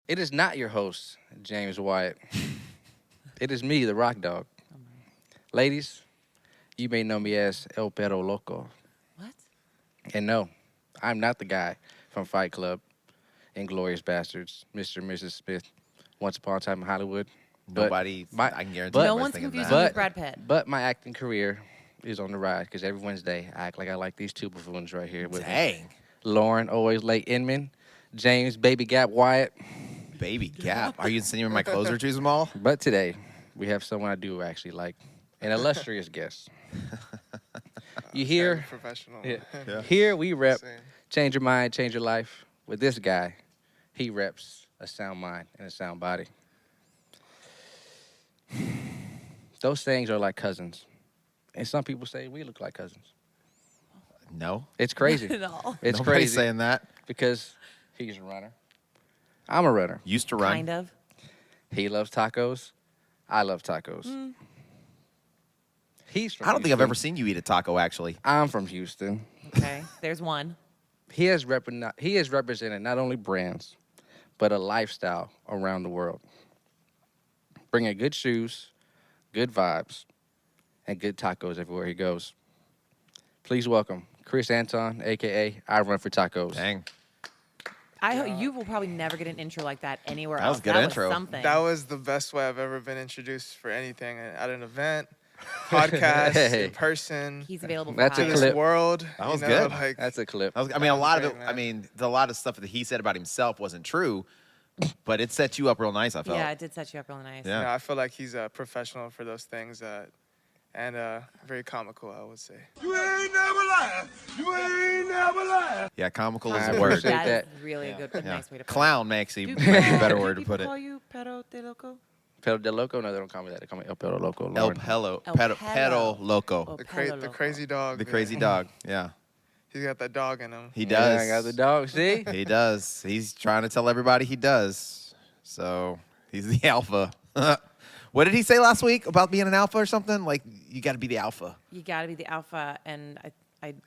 It is not your host, James Wyatt. It is me, the Rock Dog. Ladies, you may know me as El Perro Loco. What? And no, I'm not the guy from Fight Club, Inglorious Bastards, Mr. and Mrs. Smith, Once Upon a Time in Hollywood. But Nobody, my- I can guarantee but- No nobody's one's thinking confusing that. me But- with Brad Pitt. But my acting career is on the rise because every Wednesday I act like I like these two buffoons right here with me. Dang. Lauren, always late Inman, James, Baby Gap Wyatt. Baby Gap. Are you insinuating my clothes are too small? But today, we have someone I do actually like, an illustrious guest. You hear? Professional. Yeah. Here we rep Same. change your mind, change your life. With this guy, he reps a sound mind and a sound body. Those things are like cousins. And some people say we look like cousins. No. It's crazy. Not at all. It's Nobody's crazy saying that. because he's a runner. I'm a runner. Used to run. Kind of. He loves tacos. I love tacos. He's from I don't think I've Houston. ever seen you eat a taco, actually. I'm from Houston. Okay. There's one. He has represented not only brands, but a lifestyle around the world. Bringing good shoes, good vibes, and good tacos everywhere he goes. Please welcome Chris Anton, a.k.a. iRunForTacos. Dang. You will probably never get an intro like that anywhere That was else. a good that intro. Was something. That was the best way I've ever been introduced for anything at an event, podcast, Hey. in person, He's available for That's a to hire. this clip. world. That was you know, good. Like, That's a clip. I mean, a lot of it, Great, man. I mean, a lot of stuff that he said about himself wasn't true, but it set you up real nice, I felt. Yeah, it did set you up real nice. Yeah. you know, I feel like he's a professional for those things, and very comical, I would say. Yeah, comical is I a word. appreciate That that. is really a good, a Yeah. nice way to put Clown makes it. a Do better people- word do to put people call it. you Pero de Loco? Pedro de Loco? No, they don't call me that. They call me El Pedro Loco. El Lauren. Pelo. El Pedo Pelo. Loco. Oh, The Pelo Loco. crazy dog. The man. crazy dog. Yeah. He's got that dog in him. He Yeah, does. I got the dog. See? He does. He's trying to tell everybody he does. So he's the alpha. What did he say last week about being an alpha or something? Like, you got to be the alpha. You got to be the alpha, and I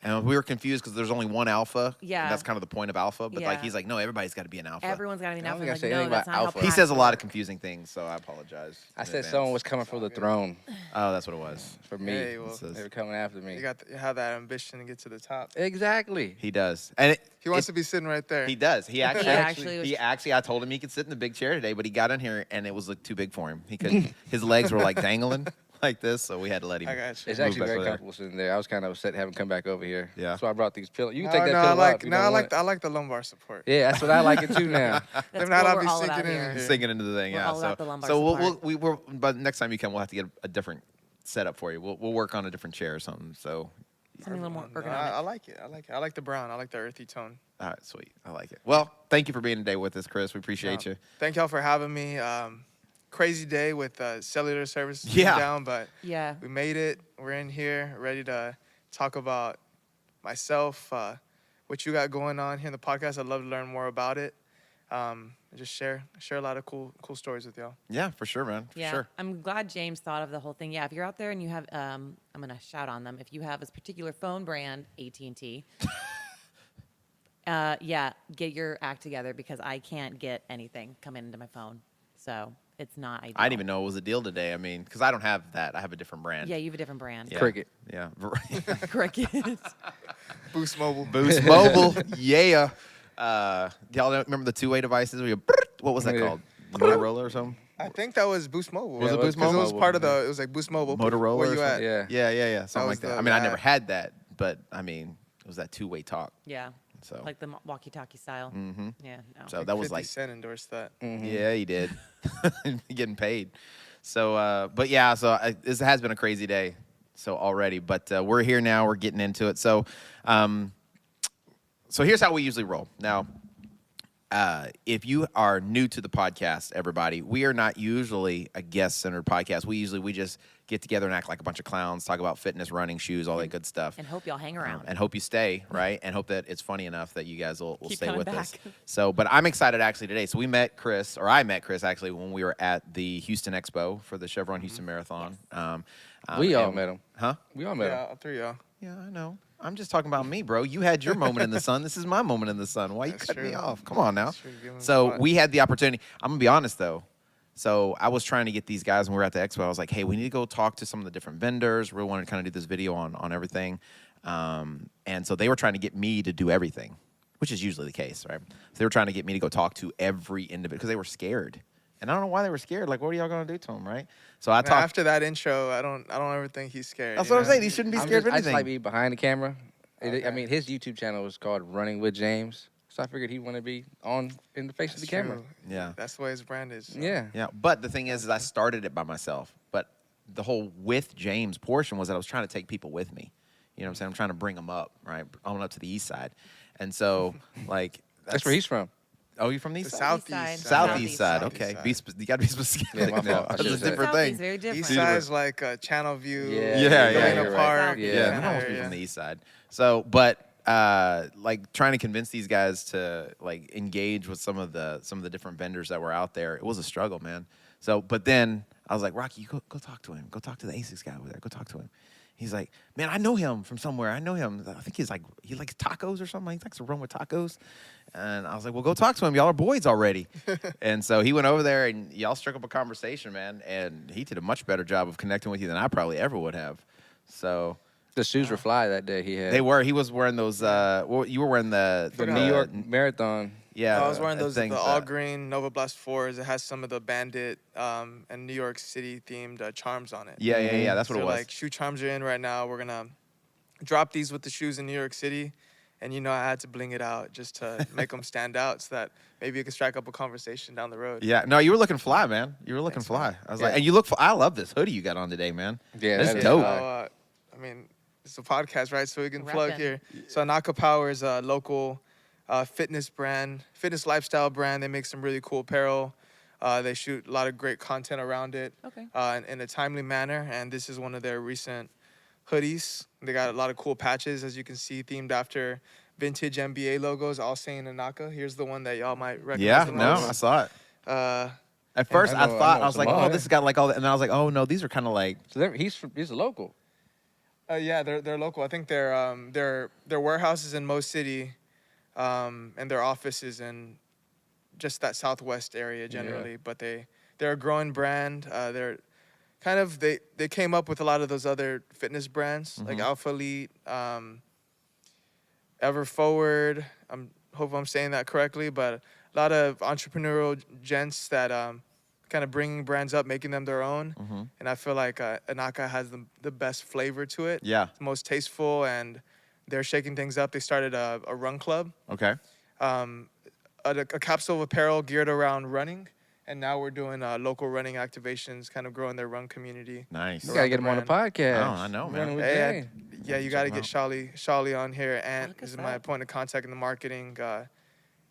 And we were confused because there's only one alpha. Yeah. And that's kind of the point of alpha. But like Yeah. he's like, no, everybody's got to be an alpha. everyone's got to be an I don't alpha. think I Like, said anything no, that's about not alpha. how He says a packs lot of work. confusing things, so I apologize. I in said advance. someone was coming for the throne Oh, that's what it was. for me. Hey, well, It says- They were coming after me. you have that ambition to get to the top. Exactly. He does. And He wants to be sitting right there. He does. He actually, He actually was- I told him he could sit in the big chair today, but he got in here and it was like too big for him. He could, his legs were like dangling like this, so we had to let him. I got you. It's Move actually back very over there. comfortable sitting there. I was kind of upset having come back over here. Yeah. So I brought these pillows. You can No, take that no, pillow I like, off. You no, don't I want like the lumbar support. it. Yeah, that's what I like it too now. That's If not, what I'll we're be all sinking about in here. here. Sinking into the thing, We're yeah. all So, about the lumbar so support. but next time you come, we'll have to get a different setup for you. We'll work on a different chair or something. So, Something a little more No, ergonomic. I like it. I like the brown. I like the earthy tone. all right, sweet. I like it. Well, thank you for being today with us, Chris. We appreciate No, you. Thank y'all for having me. Crazy day with cellular service Yeah. down, but Yeah. we made it. We're in here, ready to talk about myself, what you got going on here in the podcast. I'd love to learn more about it. And just share a lot of cool stories with y'all. Yeah, for sure, man. For Yeah, sure. I'm glad James thought of the whole thing. Yeah, if you're out there and you have, I'm gonna shout on them. If you have this particular phone brand, AT&T, yeah, get your act together because I can't get anything coming into my phone, so it's not ideal. I didn't even know it was a deal today. I mean, because I don't have that. I have a different brand. Yeah, you have a different brand. Yeah. Cricket. Yeah. Cricket. Boost Mobile. Boost Mobile. Yeah. Y'all remember the two-way devices? Where you, what was that Yeah. called? Motorola or something? I think that was Boost Mobile. Was it Yeah, Boost 'Cause Mobile? it was part of the. It was like Boost Mobile. Motorola Where or you at? something? Yeah. Yeah. Something like was that. the I mean, I never lab. had that, but I mean, it was that two-way talk. Yeah, So, like the walkie-talkie style. hmm Yeah, no. So that was 50 like, Cent endorsed that. yeah, he did. Getting paid. So, but yeah, so this has been a crazy day. So already, but we're here now. We're getting into it. So, so here's how we usually roll. Now, if you are new to the podcast, everybody, we are not usually a guest-centered podcast. We just get together and act like a bunch of clowns, talk about fitness, running, shoes, all that good stuff. And hope y'all hang around. And hope you stay, right? And hope that it's funny enough that you guys will Keep stay coming with us. back. So, but I'm excited actually today. So I met Chris actually when we were at the Houston Expo for the Chevron Houston Marathon. We all and- met him. Huh? We all met Yeah, him. all three of y'all. Yeah, I know. I'm just talking about me, bro. You had your moment in the sun. This is my moment in the sun. Why you That's cutting me true. off? Come on now. That's true. Give 'em So spot. we had the opportunity. I'm gonna be honest though. So I was trying to get these guys when we were at the expo. I was like, hey, we need to go talk to some of the different vendors. We wanted to kind of do this video on everything. And so they were trying to get me to do everything, which is usually the case, right? So they were trying to get me to go talk to every individual because they were scared. And I don't know why they were scared. Like, what are y'all gonna do to them, right? So I Now, talked. after that intro, I don't ever think he's scared. That's you what I'm know? saying. He shouldn't be scared of I just anything. like being behind the camera. I Okay. mean, his YouTube channel is called Running with James, so I figured he'd want to be in the face of the That's camera. true. Yeah. That's the way his brand is. so. Yeah. Yeah, but the thing is I started it by myself. But the whole with James portion was that I was trying to take people with me. You know what I'm saying? I'm trying to bring them up, right? On up to the east side. And so, like, That's where he's from. Oh, you from the The east side? southeast Southeast side. Southeast Okay. side. You got to be specific. Yeah, my fault. I That's a should've said- different Southeast, thing. very different. East side's like Channel View. Yeah, yeah, Galena you're right. Park. Yeah. Yeah, kinda I must be area. from the east side. So, but like trying to convince these guys to like engage with some of the different vendors that were out there, it was a struggle, man. So, but then I was like, Rocky, you go talk to him. Go talk to the ASICS guy over there. Go talk to him. He's like, man, I know him from somewhere. I know him. I think he likes tacos or something. He likes to run with tacos. And I was like, well, go talk to him. Y'all are boys already. And so he went over there and y'all struck up a conversation, man. And he did a much better job of connecting with you than I probably ever would have. So The shoes were fly that day. He had. they were. He was wearing those. Well, you were wearing the the New York Marathon. Yeah, I was wearing those the things all that- green Nova Blast 4s. It has some of the Bandit and New York City themed charms on it. Yeah. That's what So it was. like shoe charms are in right now. We're gonna drop these with the shoes in New York City, and I had to bling it out just to make them stand out, so that maybe you could strike up a conversation down the road. Yeah. No, you were looking fly, man. You were looking Thanks, fly. man. I was Yeah. like, and you look. I love this hoodie you got on today, man. Yeah, That's that is dope. fly. I mean, it's a podcast, right? So we can plug Reppin'. here. So Naka Power is a local fitness brand, fitness lifestyle brand. They make some really cool apparel. They shoot a lot of great content around it Okay. in a timely manner. And this is one of their recent hoodies. They got a lot of cool patches, as you can see, themed after vintage NBA logos, all saying Naka. Here's the one that y'all might recognize. Yeah. the No, most. I saw it. Uh, At first, I I know thought I was like, some oh, more. this has got like all that, and then I was like, oh no, these are kind of like. So he's a local. yeah, they're local. I think their warehouse is in Mo City, and their office is in just that southwest area generally. But they're a growing brand. They're kind of they came up with a lot of those other fitness brands like Alpha Elite, Ever Forward. Hope I'm saying that correctly, but a lot of entrepreneurial gents that kind of bringing brands up, making them their own. And I feel like Anaka has the best flavor to it. Yeah. It's most tasteful, and they're shaking things up. They started a run club, Okay. a capsule of apparel geared around running. And now we're doing local running activations, kind of growing their run community. Nice. You gotta get him on the podcast. Oh, I know, man. Running with Hey, James. yeah, you got to Check 'em get Shali on here. And Look this is us my up. point of contact in the marketing.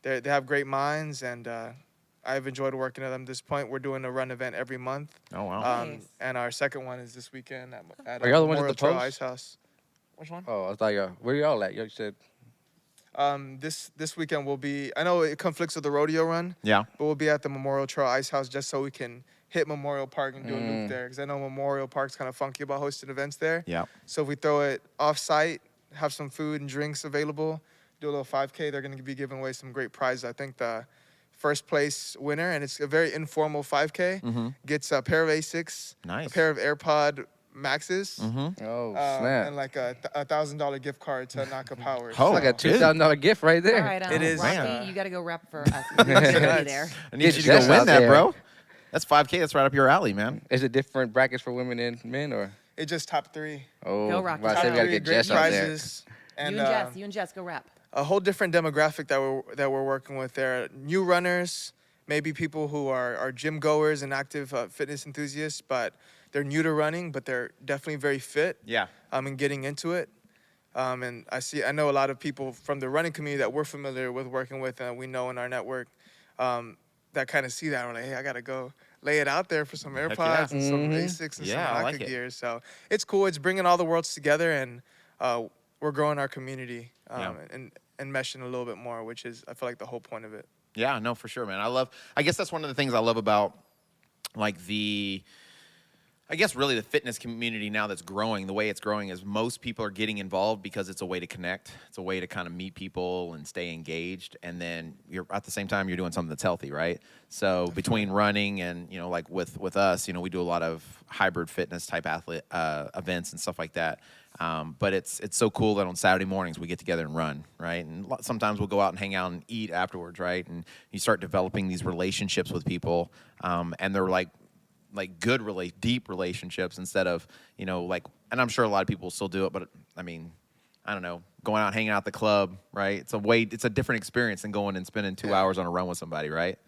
They have great minds, and I've enjoyed working with them. At this point, we're doing a run event every month. Oh wow. Nice. And our second one is this weekend at Are y'all the ones at Memorial the Trail post? Ice House. Which one? Oh, I thought y'all. Where y'all at? You said. This weekend will be. I know it conflicts with the rodeo run, Yeah. but we'll be at the Memorial Trail Ice House just so we can hit Memorial Park and do a loop there. Because I know Memorial Park's kind of funky about hosting events there. Yeah. So if we throw it off-site, have some food and drinks available, do a little 5K, they're going to be giving away some great prizes. I think the first place winner, and it's a very informal 5K, gets a pair of ASICs, Nice. a pair of AirPod Maxes, Oh and snap! like a $1,000 gift card to Naka Power. Oh, Like a good. $2,000 gift right there. All right, It is, Rocky, man. you got to go rep for us. We're gonna be there. I need Get you to go Jess win out that, there. bro. That's 5K. That's right up your alley, man. Is it different brackets for women and men, or? It just top three. Oh, Go Rocky. well, I Top said we gotta three get great Jess out there. prizes. And, You and Jess, go rep. a whole different demographic that we're working with there. New runners, maybe people who are gym goers and active fitness enthusiasts, but they're new to running, but they're definitely very fit. Yeah. And getting into it. And I know a lot of people from the running community that we're familiar with working with, and we know in our network, that kind of see that. We're like, hey, I gotta go lay it out there for some yeah. AirPods and some ASICs and Yeah, I some like Naka it. gear. So it's cool. It's bringing all the worlds together, and we're growing our community and meshing a little bit more, which is, I feel like, the whole point of it. Yeah, no, for sure, man. I guess that's one of the things I love about like the I guess really the fitness community now that's growing, the way it's growing is most people are getting involved because it's a way to connect. It's a way to kind of meet people and stay engaged. And then you're at the same time, you're doing something that's healthy, right? So between running and, like with us, we do a lot of hybrid fitness type athlete events and stuff like that. But it's so cool that on Saturday mornings we get together and run, right? And sometimes we'll go out and hang out and eat afterwards, right? And you start developing these relationships with people, and they're like good, deep relationships instead of, and I'm sure a lot of people still do it, but I mean, I don't know, going out, hanging out at the club, right? It's a different experience than going and spending 2 hours on a run with somebody, right?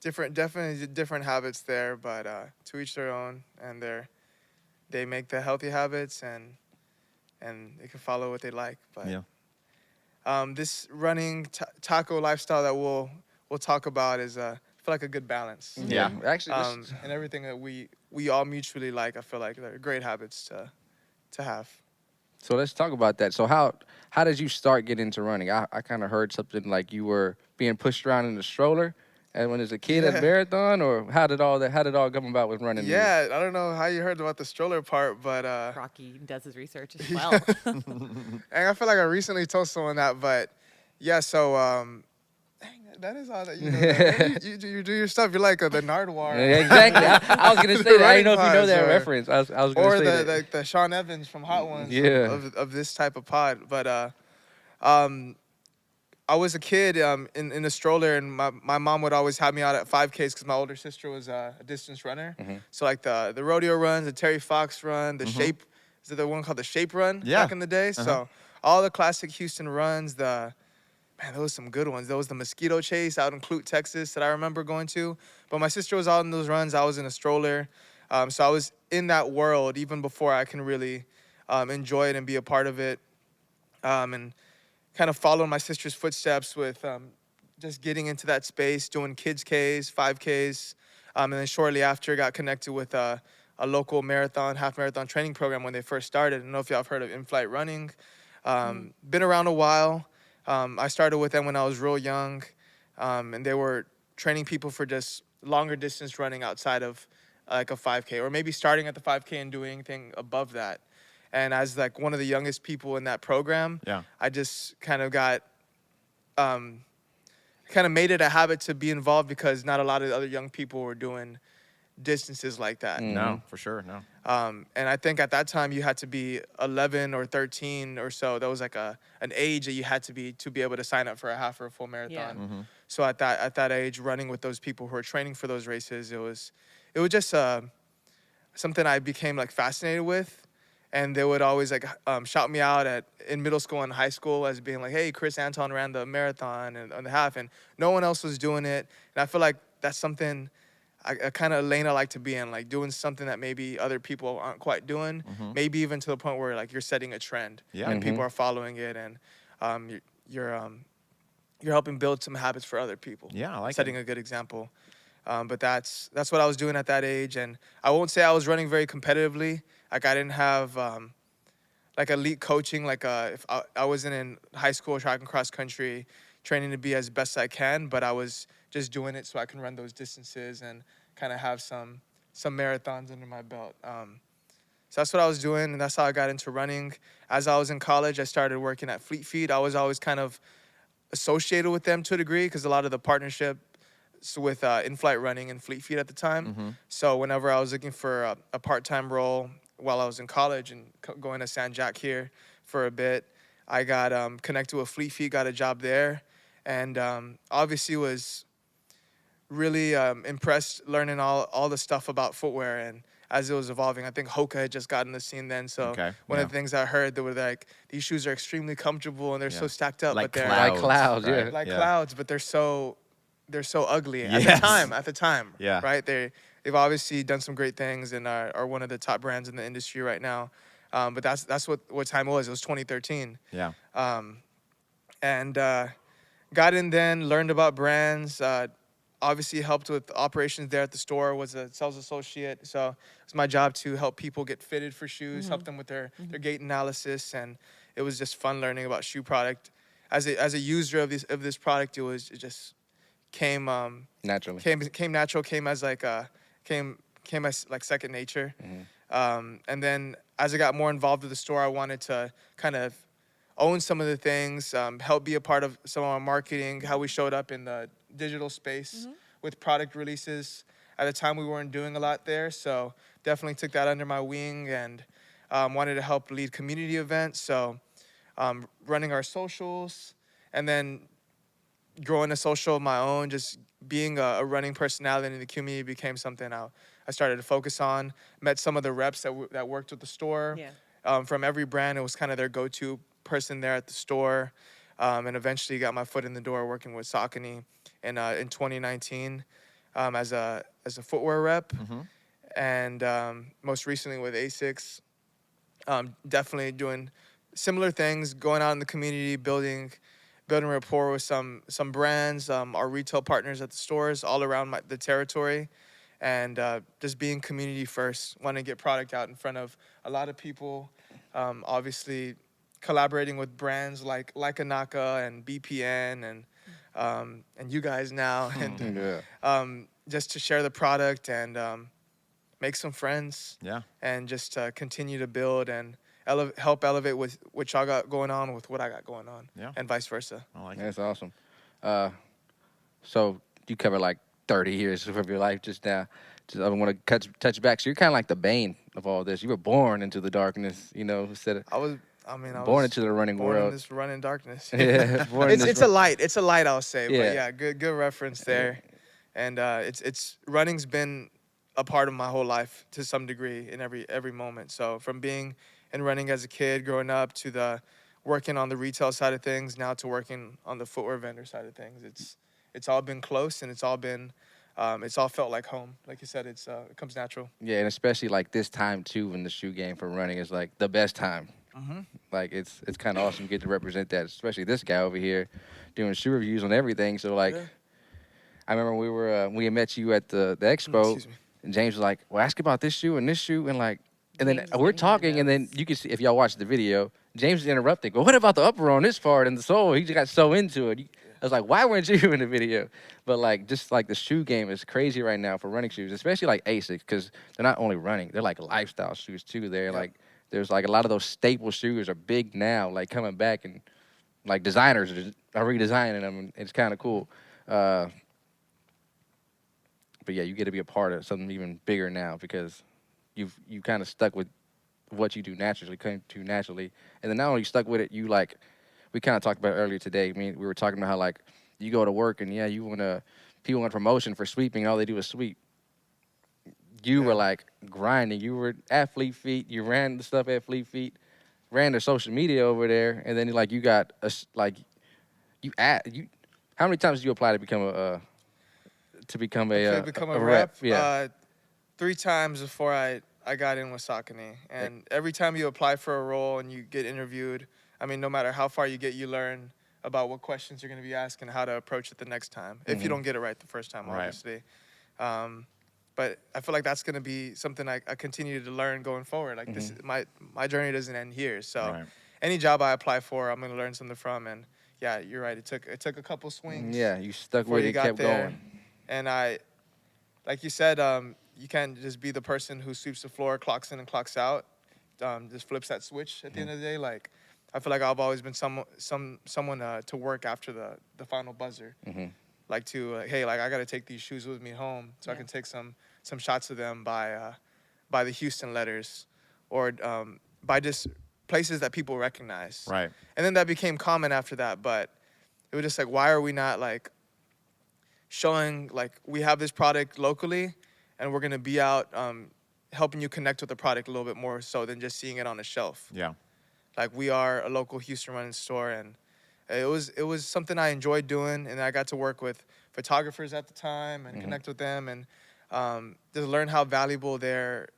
Definitely different habits there, but to each their own, and they make the healthy habits, and they can follow what they like. But this running taco lifestyle that we'll talk about is I feel like a good balance. Yeah. Actually, And everything that we all mutually like, I feel like they're great habits to have. so let's talk about that. So how did you start getting into running? I kind of heard something like you were being pushed around in a stroller, and when as a kid at marathon, or how did all come about with running? Yeah, I don't know how you heard about the stroller part, but Rocky does his research as well. and I feel like I recently told someone that, but yeah, so dang, that is all that you know. You do your stuff. You're like the Nardwar. Yeah, exactly. I was gonna say that. I didn't know if you know that reference. I was gonna say that. Or the Sean Evans from Hot Ones of this type of pod. But I was a kid in a stroller, and my mom would always have me out at 5Ks because my older sister was a distance runner. Mm-hmm. So like the rodeo runs, the Terry Fox run, the shape, is it the one called the shape run back in the day? So all the classic Houston runs, man, there was some good ones. There was the mosquito chase out in Clute, Texas that I remember going to. But my sister was out in those runs. I was in a stroller. So I was in that world even before I can really enjoy it and be a part of it. And kind of following my sister's footsteps with just getting into that space, doing kids Ks, 5Ks. And then shortly after, got connected with a local half marathon training program when they first started. I don't know if y'all have heard of In-Flight Running. Been around a while. I started with them when I was real young, and they were training people for just longer distance running outside of like a 5K, or maybe starting at the 5K and doing anything above that. And as like one of the youngest people in that program, I just kind of made it a habit to be involved because not a lot of other young people were doing distances like that. No, for sure, no. And I think at that time you had to be 11 or 13 or so. That was like an age that you had to be able to sign up for a half or a full marathon. Yeah. So at that age, running with those people who are training for those races, it was just something I became like fascinated with. And they would always like shout me out in middle school and high school as being like, "Hey, Chris Anton ran the marathon and the half," and no one else was doing it. And I feel like that's something a kind of lane I like to be in, like doing something that maybe other people aren't quite doing. Maybe even to the point where like you're setting a trend and people are following it, and you're helping build some habits for other people. Yeah, I like setting a good example. But that's what I was doing at that age, and I won't say I was running very competitively. Like I didn't have like elite coaching. Like if I wasn't in high school track and cross country training to be as best I can, but I was just doing it so I can run those distances and kind of have some marathons under my belt. So that's what I was doing, and that's how I got into running. As I was in college, I started working at Fleet Feet. I was always kind of associated with them to a degree because a lot of the partnership with In-Flight Running and Fleet Feet at the time. So whenever I was looking for a part-time role while I was in college and going to San Jac here for a bit, I got connected with Fleet Feet, got a job there, and obviously was really impressed learning all the stuff about footwear and as it was evolving. I think Hoka had just gotten the scene then, so one of the things I heard, they were like, these shoes are extremely comfortable and they're so stacked up, like but they're clouds, like clouds, right? like clouds, but they're so ugly at the time. Yeah. Right? They've obviously done some great things and are one of the top brands in the industry right now. But that's what time it was. It was 2013. Yeah. And got in then, learned about brands. Obviously helped with operations there at the store, was a sales associate. So it's my job to help people get fitted for shoes, help them with their gait analysis. And it was just fun learning about shoe product. As a user of this product, it just came naturally. Came natural, came as like second nature. And then as I got more involved with the store, I wanted to kind of own some of the things, help be a part of some of our marketing, how we showed up in the digital space with product releases. At the time, we weren't doing a lot there, so definitely took that under my wing and wanted to help lead community events. So running our socials, and then growing a social of my own, just being a running personality in the community became something I started to focus on. Met some of the reps that worked with the store. Yeah. From every brand, it was kind of their go-to person there at the store. And eventually got my foot in the door working with Saucony in 2019 as a footwear rep. And most recently with Asics. Definitely doing similar things, going out in the community, building rapport with some brands, our retail partners at the stores all around the territory, and just being community first. Want to get product out in front of a lot of people. Obviously, collaborating with brands like Anaka and BPN and you guys now, and Yeah. just to share the product and make some friends. Yeah. And just continue to build and help elevate with what y'all got going on with what I got going on. Yeah. And vice versa. I like it. That's awesome. So you cover like 30 years of your life just now. I want to touch back. So you're kind of like the bane of all this. You were born into the darkness, instead of I was born into the running born world. in this running darkness. Yeah, born in this It's a light. It's a light, I'll say. Yeah. But yeah, good reference there. And it's running's been a part of my whole life to some degree in every moment. So from being in running as a kid, growing up, to the working on the retail side of things, now to working on the footwear vendor side of things. It's all been close, and it's all felt like home. Like you said, it comes natural. Yeah, and especially like this time too, in the shoe game for running is like the best time. Like it's kind of awesome to get to represent that, especially this guy over here doing shoe reviews on everything. So like, Yeah. I remember we had met you at the expo, Excuse me. and James was like, "Well, ask about this shoe and this shoe," and like, and then James is we're giving you the talking, and then notes. you can see if y'all watch the video, James is interrupting. Well, what about the upper on this part and the sole? He just got so into it. I was like, "Why weren't you in the video?" But like, just like the shoe game is crazy right now for running shoes, especially like Asics, because they're not only running, they're like lifestyle shoes too. They're like, there's like a lot of those staple shoes are big now, like coming back, and like designers are redesigning them, and it's kind of cool. But yeah, you get to be a part of something even bigger now because you kind of stuck with what you do naturally, came to naturally, and then not only you stuck with it, you like we kind of talked about it earlier today. I mean, we were talking about how like you go to work and people want promotion for sweeping, and all they do is sweep. You were like grinding. You were at Fleet Feet. You ran the stuff at Fleet Feet, ran their social media over there, and then like you got How many times did you apply to become a Become a rep. Yeah. 3 times before I got in with Saucony. And every time you apply for a role and you get interviewed, I mean, no matter how far you get, you learn about what questions you're going to be asking, how to approach it the next time. If you don't get it right the first time, Right. obviously. But I feel like that's going to be something I continue to learn going forward. Like this, my journey doesn't end here. So Right. any job I apply for, I'm going to learn something from. And yeah, you're right. It took a couple swings. Yeah, you stuck before with you it, got kept there. going. And like you said, you can't just be the person who sweeps the floor, clocks in and clocks out, just flips that switch at the end of the day. Like, I feel like I've always been someone to work after the final buzzer. Like hey, like I got to take these shoes with me home so I can take some shots of them by the Houston letters, or by just places that people recognize. Right. And then that became common after that, but it was just like, why are we not like showing like we have this product locally and we're gonna be out helping you connect with the product a little bit more so than just seeing it on the shelf. Yeah. Like, we are a local Houston running store, and it was something I enjoyed doing, and I got to work with photographers at the time and connect with them, and just learn how valuable their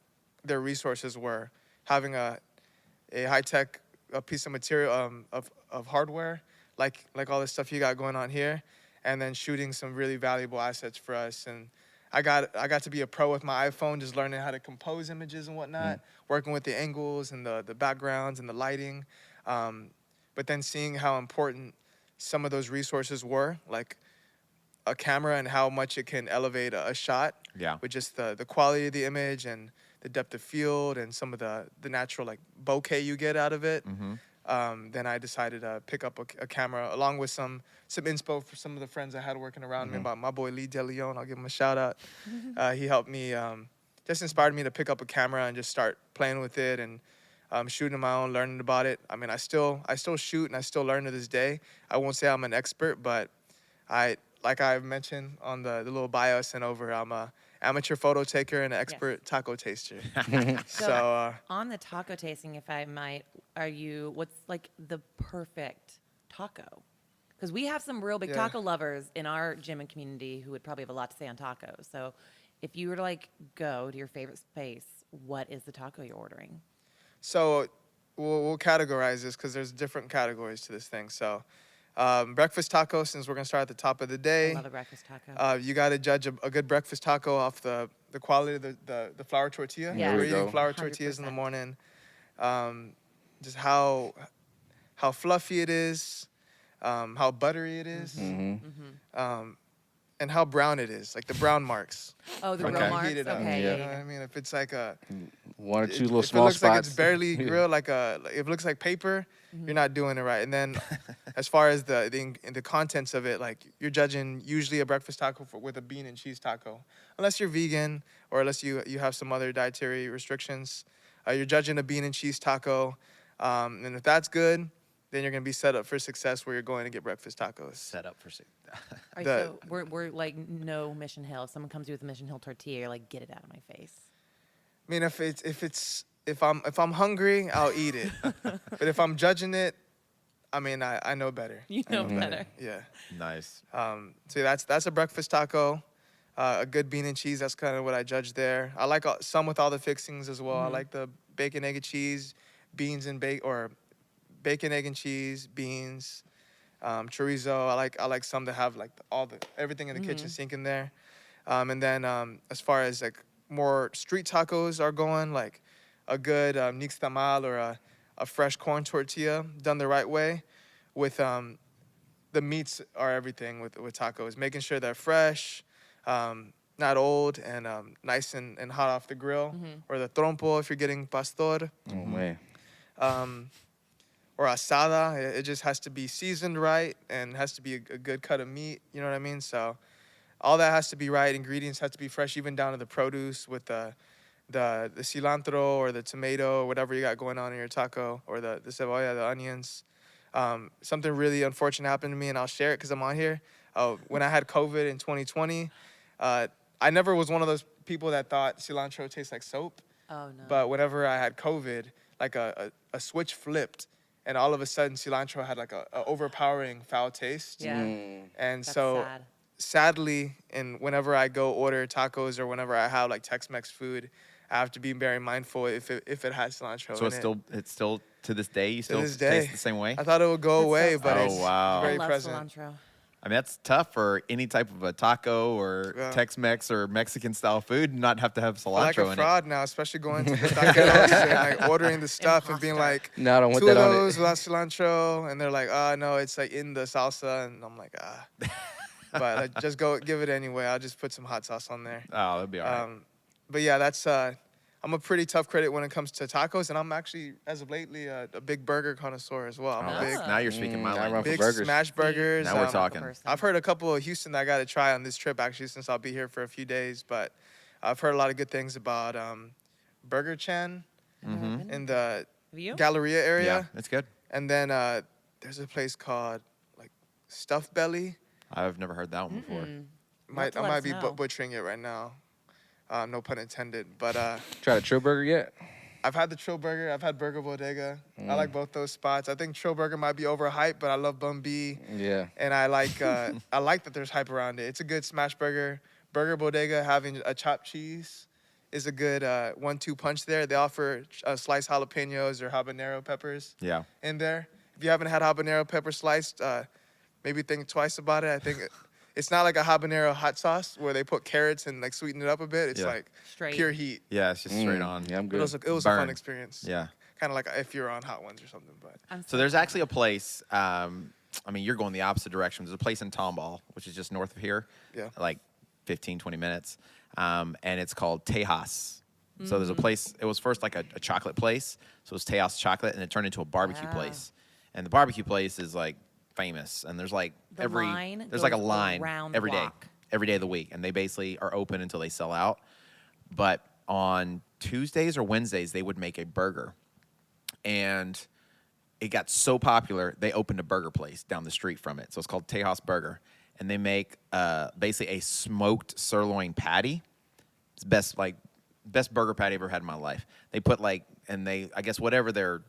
resources were. Having a high-tech piece of material of hardware like all this stuff you got going on here, and then shooting some really valuable assets for us. And I got to be a pro with my iPhone, just learning how to compose images and whatnot, working with the angles and the backgrounds and the lighting. But then seeing how important some of those resources were, like a camera, and how much it can elevate a shot Yeah. with just the quality of the image and the depth of field and some of the natural like bokeh you get out of it. Then I decided to pick up a camera along with some inspo for some of the friends I had working around me. My boy Lee DeLeon, I'll give him a shout out. He helped me, just inspired me to pick up a camera and just start playing with it and shooting my own, learning about it. I mean, I still shoot and I still learn to this day. I won't say I'm an expert, but like I mentioned on the little bio I sent over, I'm a amateur photo taker and an expert taco taster. So on the taco tasting, if I might, what's like the perfect taco? Because we have some real big taco lovers in our gym and community who would probably have a lot to say on tacos. So if you were to like go to your favorite space, what is the taco you're ordering? So we'll categorize this because there's different categories to this thing. So breakfast taco, since we're going to start at the top of the day. I love a breakfast taco. You got to judge a good breakfast taco off the quality of the flour tortilla. Yeah. We're There we eating go. flour tortillas in the 100%. morning. Just how fluffy it is, how buttery it is, and how brown it is, like the brown marks. Oh, the from grill when you marks? heat it up. Okay, Yeah. You know what I mean? If it's like One or two if little it small looks spots. like it's barely grilled, like if it looks like paper, you're not doing it right. And then, as far as the contents of it, like you're judging usually a breakfast taco with a bean and cheese taco, unless you're vegan or unless you have some other dietary restrictions. You're judging a bean and cheese taco, and if that's good, then you're gonna be set up for success where you're going to get breakfast tacos. Set up for All right, the- so we're like no Mission Hill. If someone comes to you with a Mission Hill tortilla, you're like, get it out of my face. I mean, if I'm hungry, I'll eat it. But if I'm judging it, I mean, I know better. You know better. Yeah. nice. So that's a breakfast taco. A good bean and cheese. That's kind of what I judge there. I like some with all the fixings as well. I like the bacon, egg, and cheese, beans and bacon, egg, and cheese, beans, chorizo. I like some that have like everything in the kitchen sink in there. And then as far as like more street tacos are going, like a good nixtamal or a fresh corn tortilla done the right way, with the meats are everything with tacos. Making sure they're fresh, not old, and nice and hot off the grill, or the trompo if you're getting pastor. Oh man. Or asada. It just has to be seasoned right and has to be a good cut of meat. You know what I mean? So all that has to be right. Ingredients have to be fresh, even down to the produce with the cilantro or the tomato or whatever you got going on in your taco, or the cebolla, the onions. Something really unfortunate happened to me, and I'll share it because I'm on here. When I had COVID in 2020, I never was one of those people that thought cilantro tastes like soap. Oh no. But whenever I had COVID, like a switch flipped, and all of a sudden cilantro had like a overpowering foul taste. Yeah. And That's so sad. sadly, and whenever I go order tacos or whenever I have like Tex-Mex food, I have to be very mindful if it has cilantro So in it. it's still to this day you still this day. taste the same way. I thought it would go That's so away, sad. but Oh, it's wow. very I love present. cilantro. I mean, that's tough for any type of a taco or Yeah. Tex-Mex or Mexican style food, not have to have I like cilantro a in fraud now, especially going to the taqueros and like ordering the stuff and being like, No, I don't want two of that on those it. without cilantro, and they're like, no, it's like in the salsa, and I'm like, but I just go give it anyway. I'll just put some hot sauce on there. it. Oh, that'd be all right. But yeah, that's I'm a pretty tough critic when it comes to tacos, and I'm actually, as of lately, a big burger connoisseur as well. I'm Oh, a that's- big now you're speaking my I language. run for big burgers. smash burgers. Now we're talking. I've heard a couple of Houston that I got to try on this trip, actually, since I'll be here for a few days. But I've heard a lot of good things about Burger Chan in the Have you? Galleria Yeah, area. it's good. And then there's a place called like Stuffed Belly. I've never heard that one before. have to I let might us be know. butchering it right now. No pun intended. But Try the Trill Burger yet? I've had the Trill Burger. I've had Burger Bodega. I like both those spots. I think Trill Burger might be overhyped, but I love Bun B. Yeah. And I like that there's hype around it. It's a good smash burger. Burger Bodega having a chopped cheese is a good 1-2 punch there. They offer sliced jalapenos or habanero peppers Yeah. in there. If you haven't had habanero pepper sliced, maybe think twice about it. I think it's not like a habanero hot sauce where they put carrots and like sweeten it up a bit. It's Yeah. like Straight. pure heat. Yeah, it's just straight on. Yeah, I'm But good. it was a fun Burn. experience. Yeah. Kind of like if you're on Hot Ones or something. But So there's actually a place. I mean, you're going the opposite direction. There's a place in Tomball, which is just north of here. Yeah. Like 15, 20 minutes. And it's called Tejas. So there's a place. It was first like a chocolate place. So it was Tejas Chocolate, and it turned into a barbecue Wow. place. And the barbecue place is like famous. And there's like The line there's like a goes line around the every day, block. every day of the week, and they basically are open until they sell out. But on Tuesdays or Wednesdays, they would make a burger, and it got so popular they opened a burger place down the street from it. So it's called Tejas Burger, and they make basically a smoked sirloin patty. It's best burger patty I've ever had in my life. They put I guess whatever their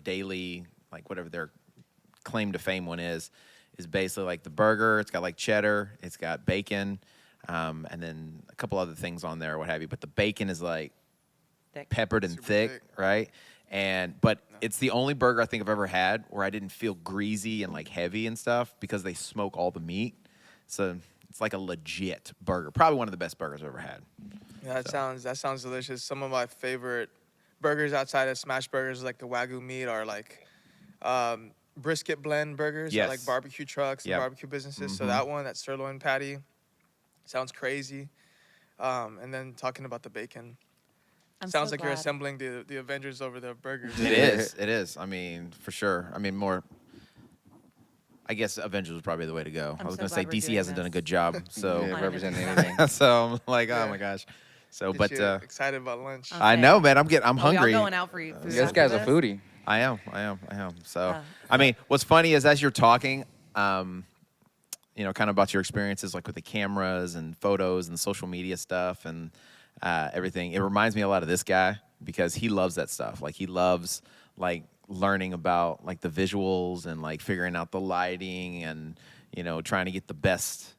daily, like whatever their claim to fame one is basically like the burger. It's got like cheddar, it's got bacon, and then a couple other things on there or what have you. But the bacon is like Thick. peppered and Super thick, thick. right? But it's the only burger I think I've ever had where I didn't feel greasy and like heavy and stuff because they smoke all the meat. So it's like a legit burger. Probably one of the best burgers I've ever had. Yeah, that sounds delicious. Some of my favorite burgers outside of smash burgers, like the Wagyu meat, are like brisket blend burgers at like Yes. barbecue trucks and Yep. barbecue businesses. So that one, that sirloin patty, sounds crazy. And then talking about the bacon, sounds like you're glad. assembling the Avengers over the burgers. It is. It is. I mean, for sure. I mean, more. I guess Avengers was probably the way to go. I'm I was so going to say glad we're DC doing hasn't done a this. good job. So, Yeah, I representing didn't- anything. so I'm like, oh Yeah. my gosh. So, Get but you excited about lunch. I know, man. I'm Are we hungry. all going out for you? Yeah, this guy's a foodie. I am. So, I mean, what's funny is as you're talking, kind of about your experiences, like with the cameras and photos and social media stuff and everything. It reminds me a lot of this guy because he loves that stuff. Like he loves like learning about like the visuals and like figuring out the lighting and trying to get the best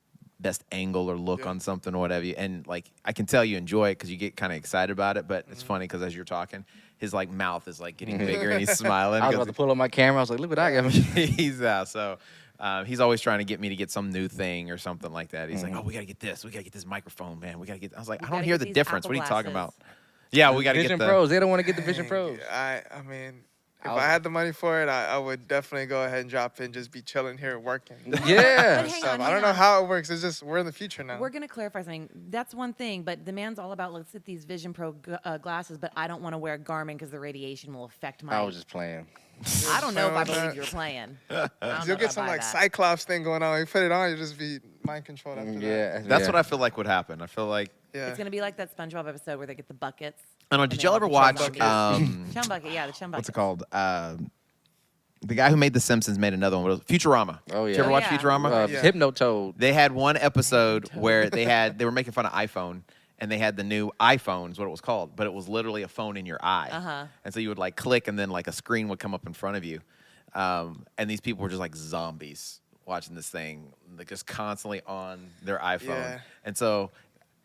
angle or look Yeah. on something or whatever. And like I can tell you enjoy it because you get kind of excited about it. But it's funny because as you're talking, his like mouth is like getting bigger and he's smiling. I was about to pull up my camera. I was like, look what I got. He's so he's always trying to get me to get some new thing or something like that. He's like, oh, we gotta get this. We gotta get this microphone, man. We gotta get. I was like, I don't gotta hear get the these difference. What are you Apple talking glasses. about? Yeah, we gotta Vision get the Pros. They don't want to get the Vision Dang, Pros. I mean, if I'll- I had the money for it, I would definitely go ahead and drop in, just be chilling here working. Yeah. But hang Stuff. on, I hang don't know on. how it works. It's just we're in the future now. We're going to clarify something. That's one thing, but the man's all about, let's get these Vision Pro glasses, but I don't want to wear Garmin because the radiation will affect my... I was just playing. I don't know if I playing with believe that. you were playing. I don't know You'll if get I some buy like that. Cyclops thing going on. You put it on, you'll just be mind controlled after that. Yeah. That's what I feel like would happen. I feel like Yeah. It's going to be like that SpongeBob episode where they get the buckets. I don't know. and Did they y'all have ever the watch? chum bucket. Chum bucket, yeah, the chum bucket. What's it called? The guy who made The Simpsons made another one. What was it? Futurama. Oh, yeah. Did you ever Oh, watch yeah. Futurama? Yeah. Hypnotoad. They had one episode where they were making fun of iPhone, and they had the new iPhone is what it was called, but it was literally a phone in your eye. Uh-huh. And so you would like click, and then like a screen would come up in front of you, and these people were just like zombies watching this thing, like just constantly on their iPhone. Yeah. And so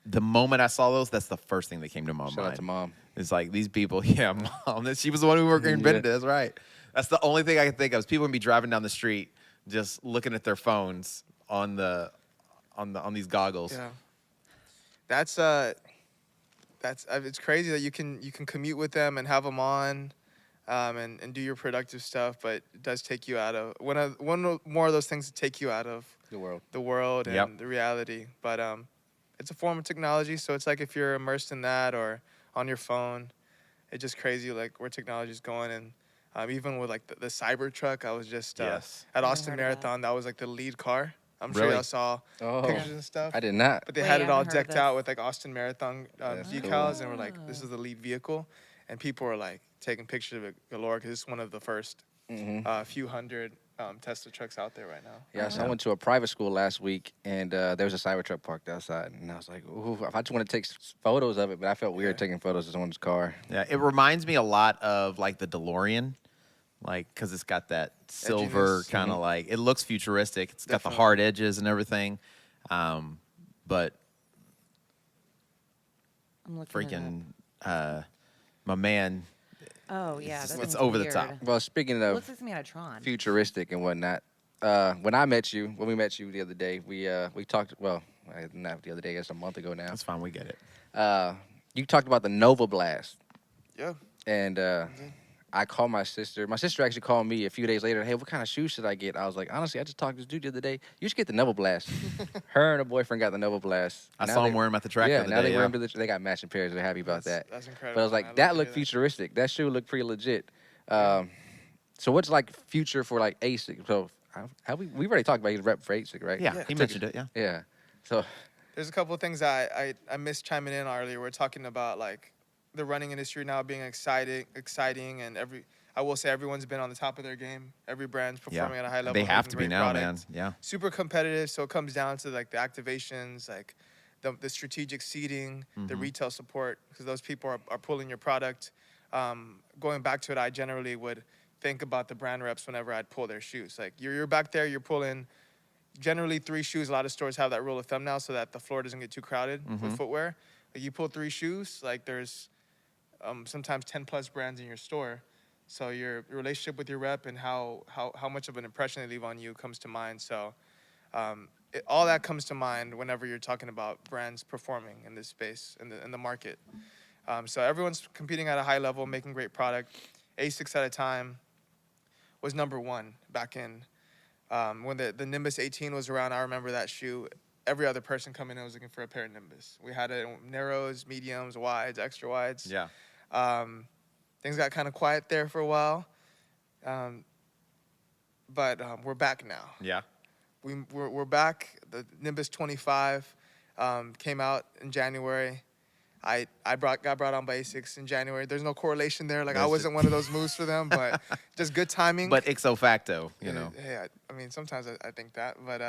the moment I saw those, that's the first thing that came to my Shout mind. out to mom. It's like these people, yeah, mom. She was the one who invented it. That's right. That's the only thing I can think of. Is people would be driving down the street, just looking at their phones on these goggles. Yeah. That's it's crazy that you can commute with them and have them on, and do your productive stuff, but it does take you out of one more of those things to take you out of The world. the world and Yep. the reality. But it's a form of technology, so it's like if you're immersed in that or on your phone, it's just crazy like where technology's going. And even with like the Cybertruck, I was just Yes. at Never Austin heard of that. Marathon. That was like the lead car. I'm sure Really? y'all saw Oh, pictures and stuff. I did not. But they Wait, had I it all haven't heard of decked out this. with like Austin Marathon That's decals, cool. and we're like, this is the lead vehicle, and people were like taking pictures of it galore because it's one of the first few hundred Tesla trucks out there right now. Yeah, so I went to a private school last week, and there was a Cybertruck parked outside, and I was like, "Ooh, I just want to take photos of it," but I felt weird taking photos of someone's car. Yeah, it reminds me a lot of like the DeLorean, like because it's got that silver Edginess. kind of like it looks futuristic. It's got the Definitely. hard edges and everything, but I'm looking it freaking my man, up. Oh, yeah. it's that it's thing's over the weird. top. Well, speaking It of looks like something out of Tron. futuristic and whatnot, when we met you the other day, we talked. Well, not the other day, I guess a month ago now. That's fine. We get it. You talked about the Nova Blast, Yeah. and I called my sister. My sister actually called me a few days later. Hey, what kind of shoes should I get? I was like, honestly, I just talked to this dude the other day. You should get the Nova Blast. Her and her boyfriend got the Nova Blast. I Now saw they- him wearing them at the track the Yeah, other now day. they wear Yeah. them to the. They got matching pairs. They're happy about that. That's incredible. But I was man. like, I'd love that to looked hear futuristic. That shoe looked pretty legit. Yeah. So what's like future for like ASIC? So how we already talked about his rep for ASIC, right? Yeah, Yeah. he mentioned it. Yeah. Yeah. So There's a couple of things that I missed chiming in earlier. We're talking about like the running industry now being exciting, and I will say everyone's been on the top of their game. Every brand's performing at a high level. They have making to be great now, product. man. Yeah. Super competitive, so it comes down to like the activations, like the strategic seating, the retail support, because those people are pulling your product. Going back to it, I generally would think about the brand reps whenever I'd pull their shoes. Like you're back there, you're pulling generally 3 shoes. A lot of stores have that rule of thumb now so that the floor doesn't get too crowded with footwear. Like you pull 3 shoes, like there's sometimes 10 plus brands in your store. So your relationship with your rep and how much of an impression they leave on you comes to mind. So all that comes to mind whenever you're talking about brands performing in this space, in the market. So everyone's competing at a high level, making great product. ASICs at a time was number 1 back in when the Nimbus 18 was around. I remember that shoe. Every other person coming in was looking for a pair of Nimbus. We had it in narrows, mediums, wides, extra wides. Yeah. Things got kind of quiet there for a while, but we're back now. Yeah. We're back. The Nimbus 25 came out in January. I got brought on by ASICS in January. There's no correlation there. Like I There's wasn't one of those moves for them, but just good timing. But ixo facto, you know. Hey, I mean, sometimes I think that, but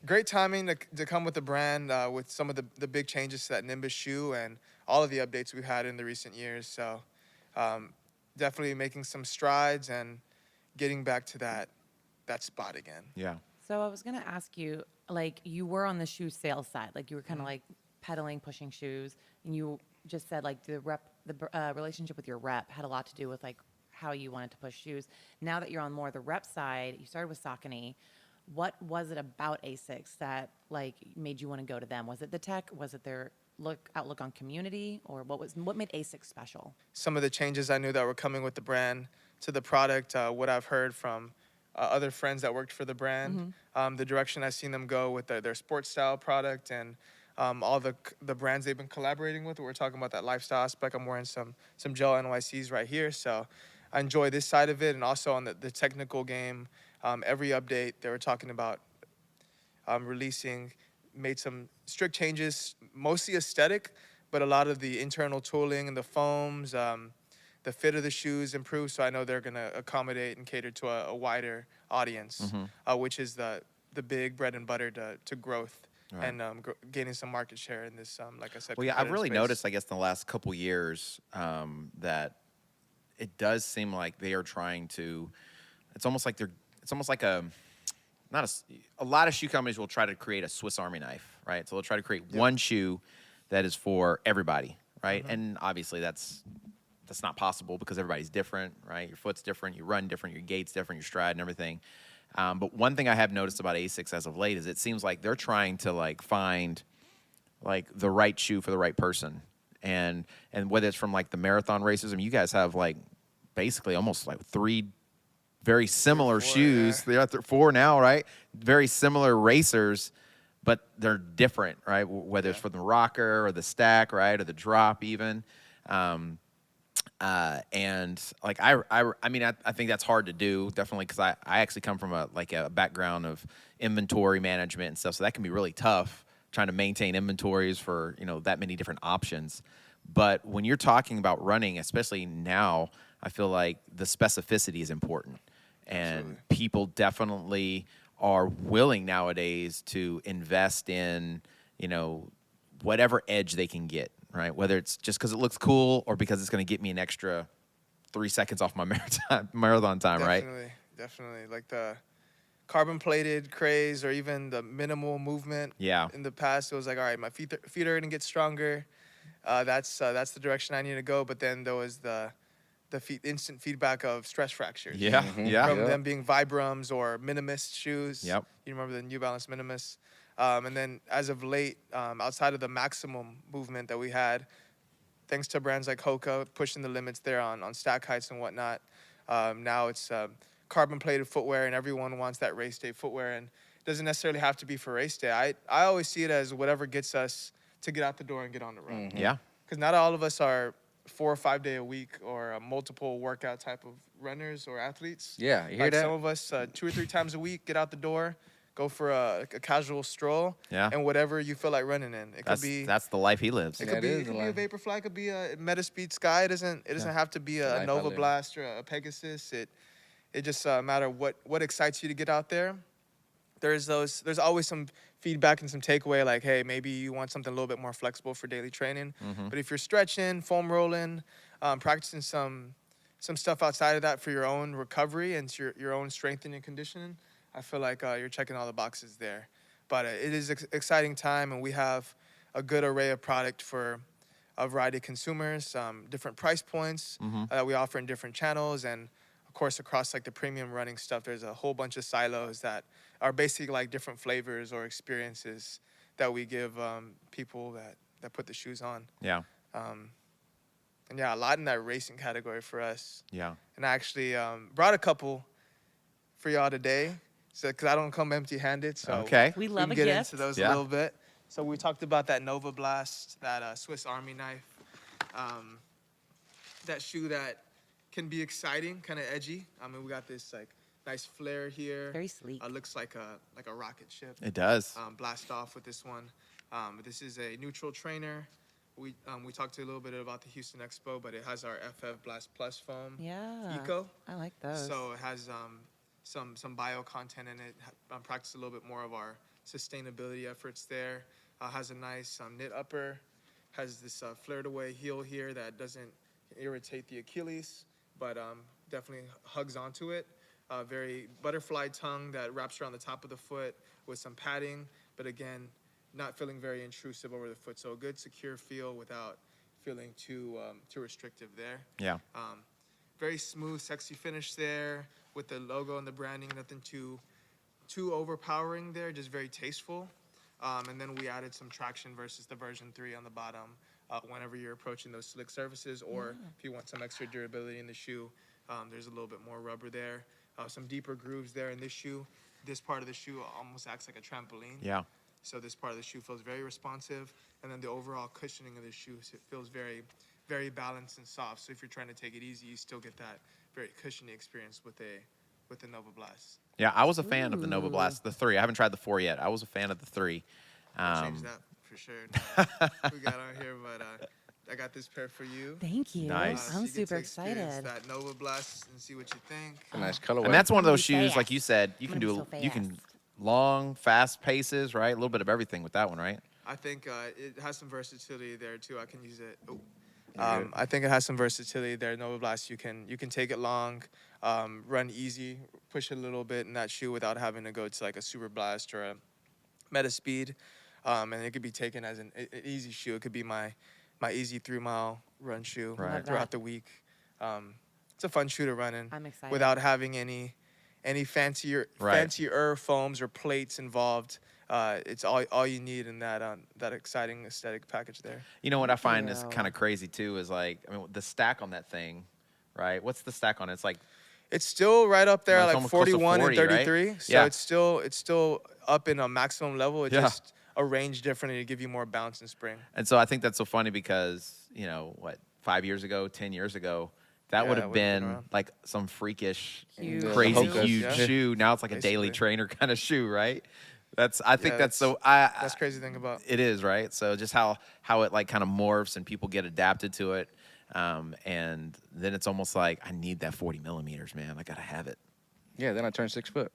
great timing to come with the brand with some of the big changes to that Nimbus shoe and all of the updates we've had in the recent years. So definitely making some strides and getting back to that spot again. Yeah. So I was going to ask you, like, you were on the shoe sales side, like you were kind of like peddling, pushing shoes, and you just said like the relationship with your rep had a lot to do with like how you wanted to push shoes. Now that you're on more the rep side, you started with Saucony. What was it about ASICS that like made you want to go to them? Was it the tech? Was it their outlook on community, or what made ASICS special? Some of the changes I knew that were coming with the brand to the product, what I've heard from other friends that worked for the brand, the direction I've seen them go with their sports style product, and all the brands they've been collaborating with. We're talking about that lifestyle aspect. I'm wearing some gel NYCs right here, so I enjoy this side of it, and also on the technical game. Every update they were talking about releasing, made some strict changes, mostly aesthetic, but a lot of the internal tooling and the foams, the fit of the shoes improved. So I know they're going to accommodate and cater to a wider audience, which is the big bread and butter to growth. Right. And gaining some market share in this, like I said. Well, yeah, I've competitive really space. noticed, I guess, in the last couple years that it does seem like they are trying to. It's almost like a lot of shoe companies will try to create a Swiss Army knife, right? So they'll try to create one shoe that is for everybody, right? And obviously that's not possible because everybody's different, right? Your foot's different, you run different, your gait's different, your stride and everything. But one thing I have noticed about ASICS as of late is it seems like they're trying to like find like the right shoe for the right person, and whether it's from like the marathon races. I mean, you guys have like basically almost like 3 very similar shoes. Yeah. They're at 4 now, right? Very similar racers, but they're different, right? Whether it's from the rocker or the stack, right, or the drop even. And like I mean, I think that's hard to do, definitely, because I actually come from a background of inventory management and stuff, so that can be really tough trying to maintain inventories for that many different options. But when you're talking about running, especially now, I feel like the specificity is important, and Absolutely. people definitely are willing nowadays to invest in whatever edge they can get. Right, whether it's just because it looks cool or because it's going to get me an extra 3 seconds off my marathon time, right? Definitely. Like the carbon-plated craze, or even the minimal movement. Yeah. In the past, it was like, all right, my feet are going to get stronger. That's the direction I need to go. But then there was the instant feedback of stress fractures. Yeah, yeah. From them being Vibrams or Minimus shoes. Yep. You remember the New Balance Minimus? And then as of late, outside of the maximum movement that we had, thanks to brands like Hoka pushing the limits there on stack heights and whatnot. Now it's carbon plated footwear, and everyone wants that race day footwear, and it doesn't necessarily have to be for race day. I always see it as whatever gets us to get out the door and get on the run. Yeah. Because not all of us are 4 or 5 day a week or multiple workout type of runners or athletes. Yeah, you hear Like that? some of us 2 or 3 times a week get out the door, go for a casual stroll, Yeah. and whatever you feel like running in. It That's could be that's the life he lives. it Yeah, could be it is it could a be a line. Vaporfly, it could be a Metaspeed Sky. It doesn't have to be the a life I Nova live. Blast or a Pegasus. It just matter what excites you to get out there. There's always some feedback and some takeaway, like, hey, maybe you want something a little bit more flexible for daily training. But if you're stretching, foam rolling, practicing some stuff outside of that for your own recovery and your own strengthening and conditioning, I feel like you're checking all the boxes there. But it is exciting time, and we have a good array of product for a variety of consumers, different price points that we offer in different channels, and of course across like the premium running stuff, there's a whole bunch of silos that are basically like different flavors or experiences that we give people that put the shoes on. Yeah. And yeah, a lot in that racing category for us. Yeah. And I actually brought a couple for y'all today, so because I don't come empty-handed. So Okay. We we love can a get gift. into those Yeah. a little bit. So we talked about that Nova Blast, that Swiss Army knife, that shoe that can be exciting, kind of edgy. I mean, we got this like nice flare here. Very sleek. Looks like a rocket ship. It does. Blast off with this one. This is a neutral trainer. We talked a little bit about the Houston Expo, but it has our FF Blast Plus foam. Yeah. Eco. I like those. So it has some bio content in it. Practice a little bit more of our sustainability efforts there. Has a nice knit upper. Has this flared away heel here that doesn't irritate the Achilles, but definitely hugs onto it. Very butterfly tongue that wraps around the top of the foot with some padding, but again, not feeling very intrusive over the foot. So a good secure feel without feeling too restrictive there. Yeah. Very smooth, sexy finish there with the logo and the branding. Nothing too overpowering there, just very tasteful. And then we added some traction versus the version 3 on the bottom whenever you're approaching those slick surfaces, or if you want some extra durability in the shoe, there's a little bit more rubber there. Some deeper grooves there in this shoe. This part of the shoe almost acts like a trampoline. Yeah. So this part of the shoe feels very responsive, and then the overall cushioning of the shoe, so it feels very, very balanced and soft. So if you're trying to take it easy, you still get that very cushiony experience with the Nova Blast. Yeah. I was a fan of the Nova Ooh. Blast, the 3. I haven't tried the 4 yet. I was a fan of the 3. Change that for sure. We got on here, but I got this pair for you. Thank you. Nice. So I'm you get to super experience excited. That Nova Blast and see what you think. A nice colorway. And that's one of I'm those gonna be shoes, like you fast. said, you I'm can gonna do be so you can fast. long, fast paces, right? A little bit of everything with that one, right? I think it has some versatility there too. I can use it. Oh. You're good. I think it has some versatility there. Nova Blast, you can take it long, run easy, push it a little bit in that shoe without having to go to like a Super Blast or a Metaspeed. And it could be taken as an easy shoe. It could be my easy 3-mile run shoe Right. Love throughout that. the week. It's a fun shoe to run in I'm excited. without having any fancier foams or plates involved. It's all you need in that exciting aesthetic package there. You know what I find is you. kind of crazy too is like, I mean, the stack on that thing, right? What's the stack on it? It's like, It's still right up there, It's like almost close to 41 40, and right? 33. So Yeah. it's still up in a maximum level. It Yeah. just arranged differently to give you more bounce and spring. and so I think that's so funny because, 5 years ago, 10 years ago, that Yeah, would it have would've been been around. like some freakish, Huge. The crazy, Hokas, huge yeah. shoe. Now it's like a daily Basically. trainer kind of shoe, right? I think Yeah, that's so. That's crazy to think about. It is, right? So just how it like kind of morphs and people get adapted to it, and then it's almost like I need that 40 millimeters, man. I gotta have it. Yeah, then I turned 6 foot.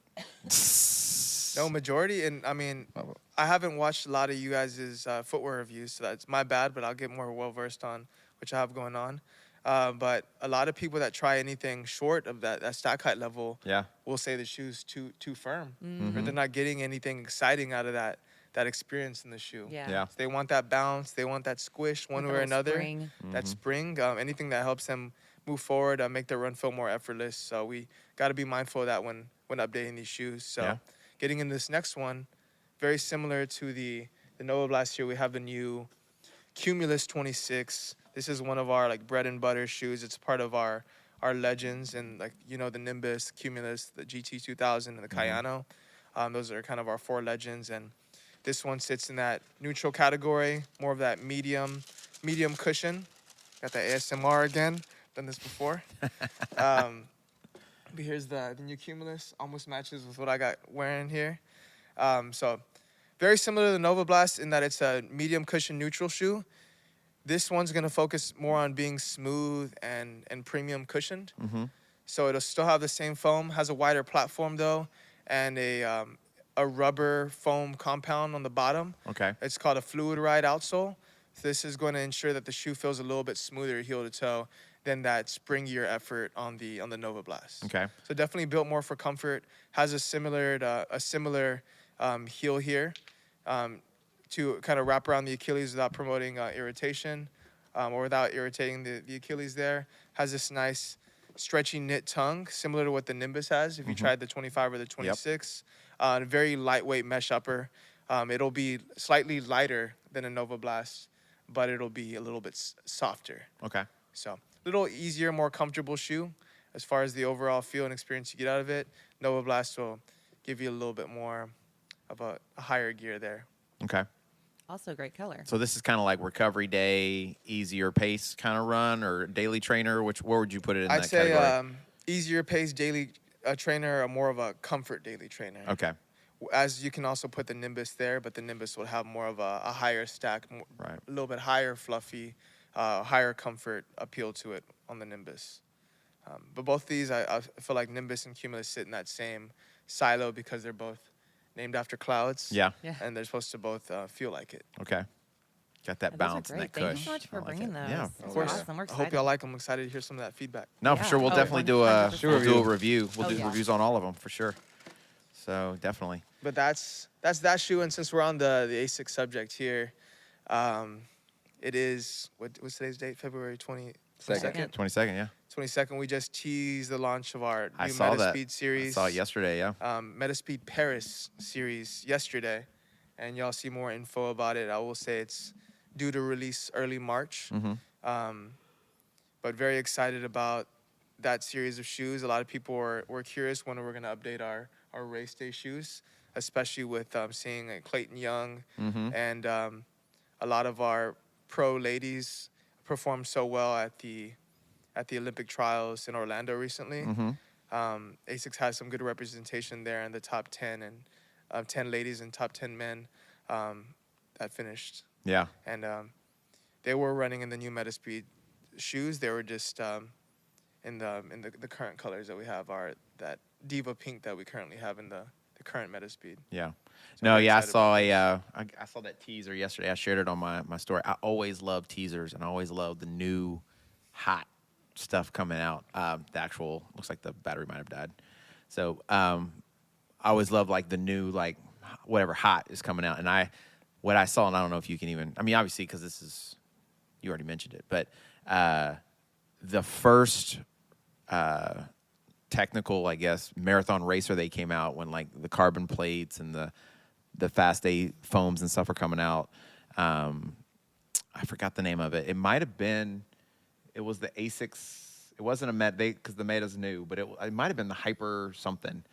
No, majority, and I mean, Oh. I haven't watched a lot of you guys' footwear reviews, so that's my bad, but I'll get more well-versed on what you have going on. But a lot of people that try anything short of that stack height level Yeah. will say the shoe's too firm, Mm-hmm. or they're not getting anything exciting out of that experience in the shoe. Yeah. They want that bounce, they want that squish one With way a or little another. spring. That spring, anything that helps them move forward, make their run feel more effortless. So we got to be mindful of that when updating these shoes. So Yeah. getting into this next one, very similar to the Nova Blast here, we have the new Cumulus 26. This is one of our like bread and butter shoes. It's part of our legends, and like the Nimbus, Cumulus, the GT 2000, and the Cayano. Those are kind of our 4 legends, and this one sits in that neutral category, more of that medium cushion. Got the ASMR again. Done this before. But here's the new Cumulus. Almost matches with what I got wearing here. So very similar to the Nova Blast in that it's a medium cushion neutral shoe. This one's gonna focus more on being smooth and premium cushioned. So it'll still have the same foam, has a wider platform though, and a rubber foam compound on the bottom. Okay. It's called a fluid ride outsole. So this is going to ensure that the shoe feels a little bit smoother heel to toe than that springier effort on the Nova Blast. Okay. So definitely built more for comfort. Has a similar heel here to kind of wrap around the Achilles without promoting irritation or without irritating the Achilles there. Has this nice stretchy knit tongue, similar to what the Nimbus has if you tried the 25 or the 26. A very lightweight mesh upper. It'll be slightly lighter than a Nova Blast, but it'll be a little bit softer. Okay. So a little easier, more comfortable shoe as far as the overall feel and experience you get out of it. Nova Blast will give you a little bit more of a higher gear there. Okay. Also great color. So this is kind of like recovery day, easier pace kind of run, or daily trainer. Where would you put it in I'd that say category? easier pace daily trainer or more of a comfort daily trainer. Okay. As you can also put the Nimbus there, but the Nimbus would have more of a higher stack, Right. a little bit higher fluffy, higher comfort appeal to it on the Nimbus. But both these, I feel like Nimbus and Cumulus sit in that same silo because they're both named after clouds. Yeah. Yeah. And they're supposed to both feel like it. Okay. Got that Those are bounce and great. that Thank you cush. so much for I like bringing it. those. Yeah. Those Of are course. awesome. We're I hope excited. y'all like them. I'm excited to hear some of that feedback. No, for Yeah. sure. We'll Oh, definitely do 100%. we'll do a review. We'll Oh, do yeah. reviews on all of them for sure. So definitely. But that's that shoe. And since we're on the ASIC subject here, it is, what's today's date? February 22nd? 22nd, yeah. 22nd. We just teased the launch of our I new saw that. Metaspeed series. I saw it yesterday, yeah. Metaspeed Paris series yesterday, and y'all see more info about it. I will say it's due to release early March. But very excited about that series of shoes. A lot of people were curious when we're going to update our race day shoes, especially with seeing Clayton Young and a lot of our pro ladies performed so well at the Olympic trials in Orlando recently. ASICS has some good representation there in the top 10 and 10 ladies and top 10 men that finished. Yeah. And they were running in the new Metaspeed shoes. They were just in the current colors that we have are that Diva Pink that we currently have in the current Metaspeed. Yeah. So No, I'm yeah, I excited saw about I saw that teaser yesterday. I shared it on my story. I always love teasers, and I always love the new hot stuff coming out. The actual looks like the battery might have died. So I always love like the new like whatever hot is coming out. And what I saw, and I don't know if you can even. I mean, obviously because this is you already mentioned it, but the first technical, I guess, marathon racer they came out when like the carbon plates and the Fast 8 foams and stuff are coming out. I forgot the name of it. It might have been, it was the ASICS. It wasn't a Meta because the Meta's new, but it might have been the Hyper something.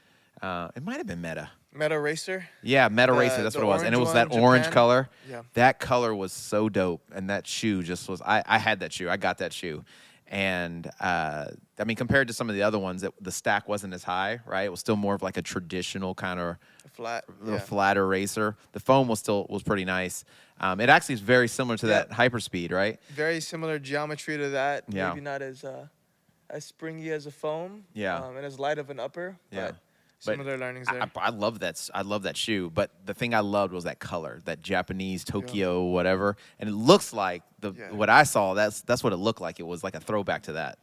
It might have been Meta. Meta Racer. Yeah, Meta The- Racer. That's the what it was, and it orange was that one, orange Japan? color. Yeah. That color was so dope, and that shoe just was. I had that shoe. I got that shoe, and I mean, compared to some of the other ones, the stack wasn't as high, right? It was still more of like a traditional kind of Flat. little Yeah. flatter racer. The foam was pretty nice. It actually is very similar to that Hyperspeed, right? Very similar geometry to that. Yeah. Maybe not as springy as a foam. Yeah. And as light of an upper. Yeah. But similar learnings there. I love that. I love that shoe. But the thing I loved was that color, that Japanese Tokyo whatever. And it looks like what I saw. That's what it looked like. It was like a throwback to that.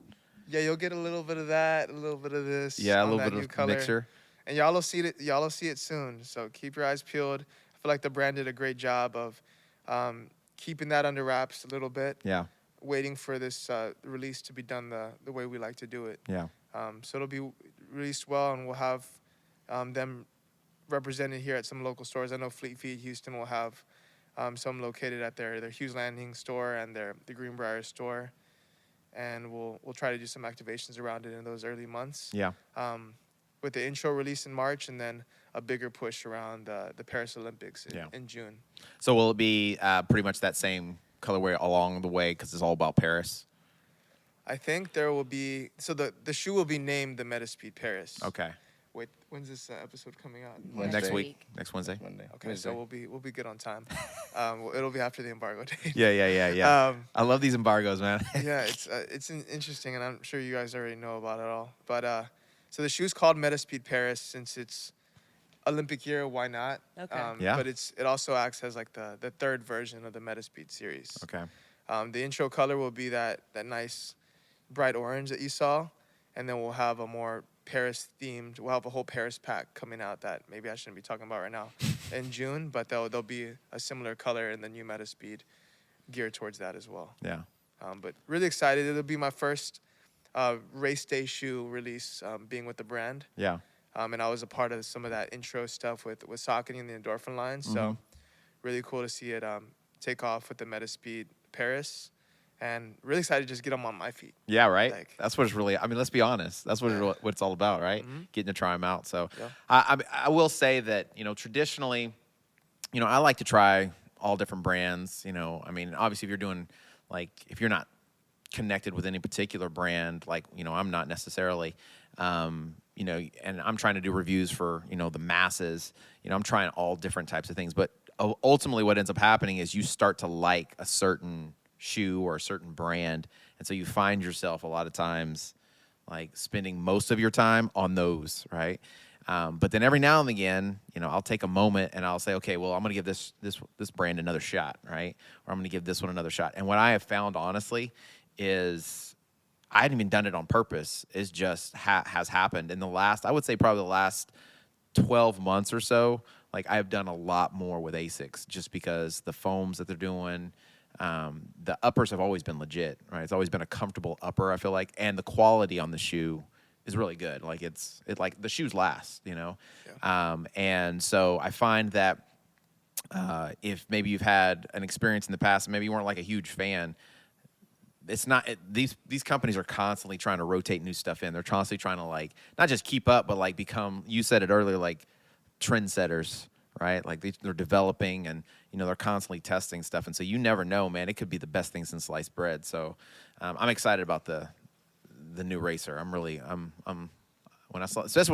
Yeah, you'll get a little bit of that, a little bit of this. Yeah, a on little that bit new of color. mixture. And y'all will see it. Y'all will see it soon. So keep your eyes peeled. I feel like the brand did a great job of keeping that under wraps a little bit. Yeah. Waiting for this release to be done the way we like to do it. Yeah. So it'll be released well, and we'll have them represented here at some local stores. I know Fleet Feet Houston will have some located at their Hughes Landing store and the Greenbrier store, and we'll try to do some activations around it in those early months. Yeah. With the intro release in March, and then a bigger push around the Paris Olympics in June. So will it be pretty much that same colorway along the way because it's all about Paris? I think there will be, so the shoe will be named the Metaspeed Paris. Okay. Wait, when's this episode coming out? Wednesday. Next week. Next Wednesday. Monday. Okay, Wednesday. so we'll be good on time. It'll be after the embargo date. Yeah. I love these embargoes, man. Yeah, it's interesting, and I'm sure you guys already know about it all. But so the shoe's called Metaspeed Paris since it's Olympic year. Why not? Okay. Yeah. But it also acts as like the third version of the Metaspeed series. Okay. The intro color will be that nice bright orange that you saw, and then we'll have a more Paris themed. We'll have a whole Paris pack coming out that maybe I shouldn't be talking about right now in June, but there'll be a similar color in the new Metaspeed geared towards that as well. Yeah. But really excited. It'll be my first race day shoe release, being with the brand. Yeah. And I was a part of some of that intro stuff with Saucony and the Endorphin line. So really cool to see it take off with the Metaspeed Paris. And really excited to just get them on my feet. Yeah, right. Like- That's what it's really. I mean, let's be honest. That's what what it's all about, right? Mhm. Getting to try them out. So, Yeah. I will say that traditionally, I like to try all different brands. I mean, obviously, if you're doing if you're not connected with any particular brand, I'm not necessarily, and I'm trying to do reviews for the masses. I'm trying all different types of things, but ultimately, what ends up happening is you start to like a certain shoe or a certain brand, and so you find yourself a lot of times spending most of your time on those, right? But then every now and again, I'll take a moment and I'll say, okay, well, I'm going to give this brand another shot, right? Or I'm going to give this one another shot. And what I have found, honestly, is I hadn't even done it on purpose. It's just has happened in I would say probably the last 12 months or so. I've done a lot more with ASICs just because the foams that they're doing. The uppers have always been legit, right? It's always been a comfortable upper, I feel like, and the quality on the shoe is really good. The shoes last, Yeah. and so I find that if maybe you've had an experience in the past and maybe you weren't a huge fan, it's not these companies are constantly trying to rotate new stuff in. They're constantly trying to not just keep up, but become. You said it earlier, trendsetters, right? They're developing and they're constantly testing stuff, and so you never know, man. It could be the best thing since sliced bread. So I'm excited about the new racer. Especially when I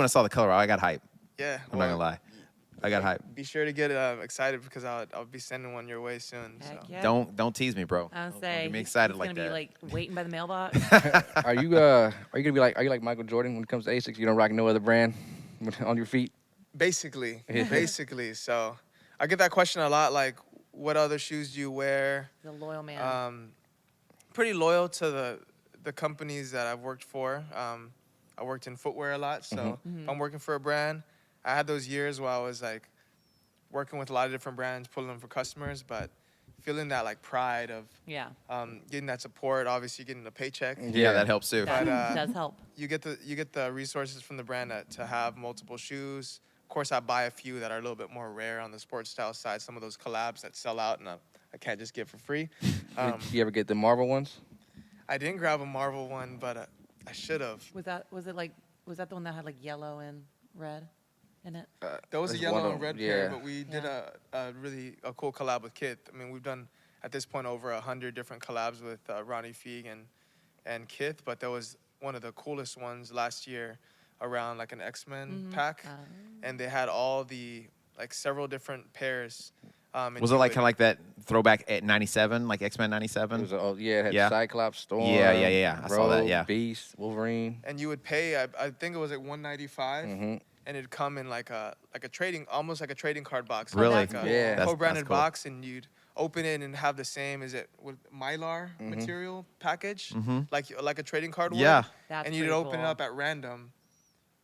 saw the color, I got hype. Yeah. I'm not gonna lie, I got hype. Be sure to get excited because I'll be sending one your way soon. Heck So. yeah. Don't tease me, bro. I'll Don't say get me he's excited gonna like be that. waiting by the mailbox. Are you gonna be like Michael Jordan when it comes to ASICs? You don't rock no other brand on your feet? Basically. So I get that question a lot. What other shoes do you wear? The loyal man. Pretty loyal to the companies that I've worked for. I worked in footwear a lot, so if I'm working for a brand, I had those years where I was working with a lot of different brands, pulling them for customers, but feeling that pride of yeah. getting that support, obviously getting the paycheck. Yeah, that helps too. That But, does help. You get the resources from the brand to have multiple shoes. Of course, I buy a few that are a little bit more rare on the sports style side. Some of those collabs that sell out and I can't just get for free. Did you ever get the Marvel ones? I didn't grab a Marvel one, but I should have. Was that the one that had yellow and red in it? That was a There's yellow one and red yeah. pair, but we did Yeah. a really cool collab with Kith. I mean, we've done at this point over 100 different collabs with Ronnie Feig and Kith, but that was one of the coolest ones last year around an X-Men pack, and they had all the several different pairs. And Was it you kind would- of like that throwback at 97, like X-Men It 97? was it had Yeah. Cyclops, Storm. Yeah. I saw that, Rogue, yeah. Beast, Wolverine. And you would pay, I think it was $195, and it'd come in almost like a trading card box. Really? Like That's a cool. Yeah. That's co-branded cool. box, and you'd open it and have the same, with Mylar material package, like a trading card would. Yeah. That's And you'd pretty open cool. it up at random,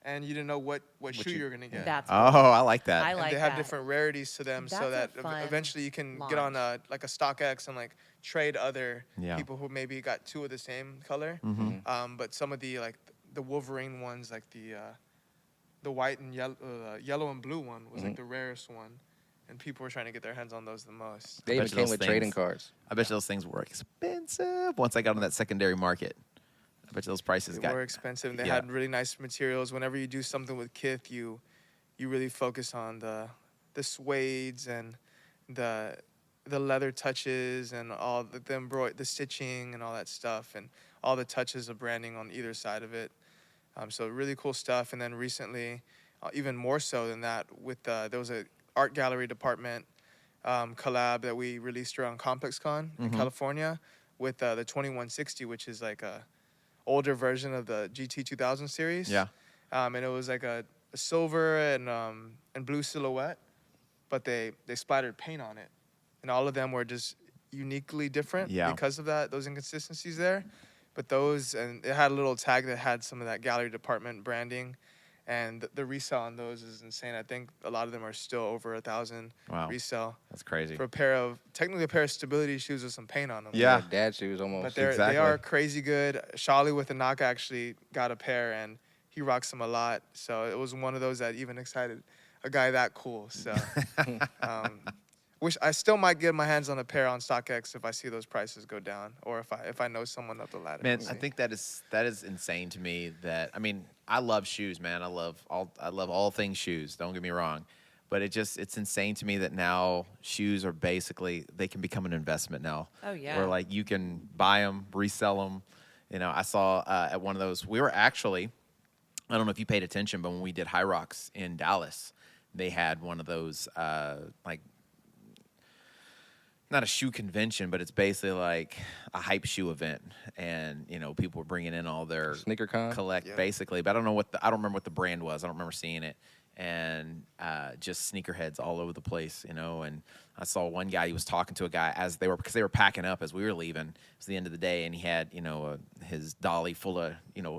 and you didn't know what shoe you- you were gonna get. That's Oh, I like that. I And like they have that. different rarities to them, so that That's a fun eventually you can get on a StockX and trade other Yeah. people who maybe got two of the same color. But some of the the Wolverine ones, the white and yellow and blue one was the rarest one, and people were trying to get their hands on those the most. They I even bet you came those with trading things- cards. I bet you those things were expensive once I got on that secondary market. I bet you those prices They got were expensive, and they yeah. had really nice materials. Whenever you do something with kith, you really focus on the suedes and the leather touches and all the stitching and all that stuff, and all the touches of branding on either side of it. So really cool stuff. And then recently, even more so than that, with there was a art gallery department collab that we released around ComplexCon in California with the 2160, which is like a older version of the GT 2000 series. Yeah. And it was like a silver and blue silhouette, but they splattered paint on it, and all of them were just uniquely different Yeah. because of those inconsistencies there. But and it had a little tag that had some of that gallery department branding, and the resale on those is insane. I think a lot of them are still over 1,000 Wow. resale That's crazy. for technically a pair of stability shoes with some paint on them. Yeah. Like dad shoes almost. But Exactly. they are crazy good. Charlie with the knock actually got a pair, and he rocks them a lot. So it was one of those that even excited a guy that cool. So wish I still might get my hands on a pair on StockX if I see those prices go down, or if I know someone up the ladder. Man, We'll I see. think that is insane to me. That I mean, I love shoes, man. I love all things shoes. Don't get me wrong, but it's insane to me that now shoes are basically they can become an investment now. Oh, yeah. Where like you can buy them, resell them. You know, I saw at one of those. We were actually, I don't know if you paid attention, but when we did High Rocks in Dallas, they had one of those like. Not a shoe convention, but it's basically like a hype shoe event, and you know people were bringing in all their Sneaker con? collect basically. But I don't remember what the brand was. I don't remember seeing it, and just sneakerheads all over the place, you know. And I saw one guy. He was talking to a guy because they were packing up as we were leaving. It was the end of the day, and he had his dolly full of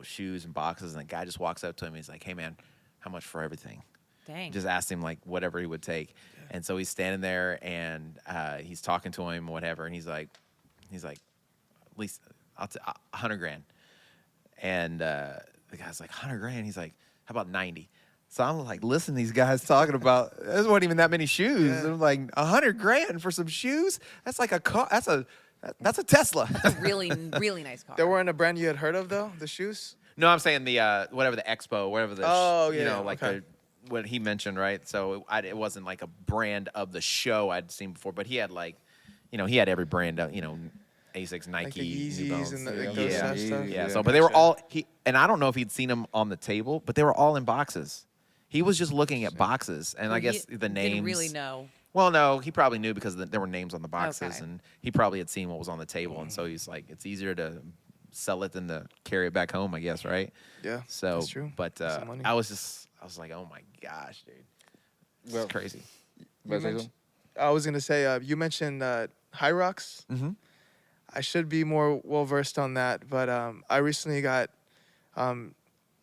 shoes and boxes, and the guy just walks up to him. And he's like, "Hey man, how much for everything?" Dang. Just asked him like whatever he would take. And so he's standing there and he's talking to him, whatever. And he's like, at least I'll $100,000. And the guy's like, $100,000. He's like, how about 90? So I'm like, listen, to these guys talking about there wasn't even that many shoes. Yeah. And I'm like, $100,000 for some shoes? That's like a car. That's a Tesla. Really, really nice car. They weren't a brand you had heard of though, the shoes. No, I'm saying the whatever the Expo, whatever the Oh, yeah, like okay. what he mentioned, right? So it wasn't like a brand of the show I'd seen before, but he had like, he had every brand of, Asics, Nike, the Yeezys New Balance. and the- like those yeah, stuff. yeah. Yeah, So, but they were gotcha. all and I don't know if he'd seen them on the table, but they were all in boxes. He was just looking at boxes, and I guess the names. Didn't really know. Well, no, he probably knew because there were names on the boxes, Okay. and he probably had seen what was on the table, and so he's like, it's easier to sell it than to carry it back home, I guess, right? Yeah, So, that's true. but Some money. I was like, oh my gosh, dude, this Well, is crazy. About to say mentioned- something? I was gonna say you mentioned High Rocks. Mm-hmm. I should be more well versed on that, but I recently got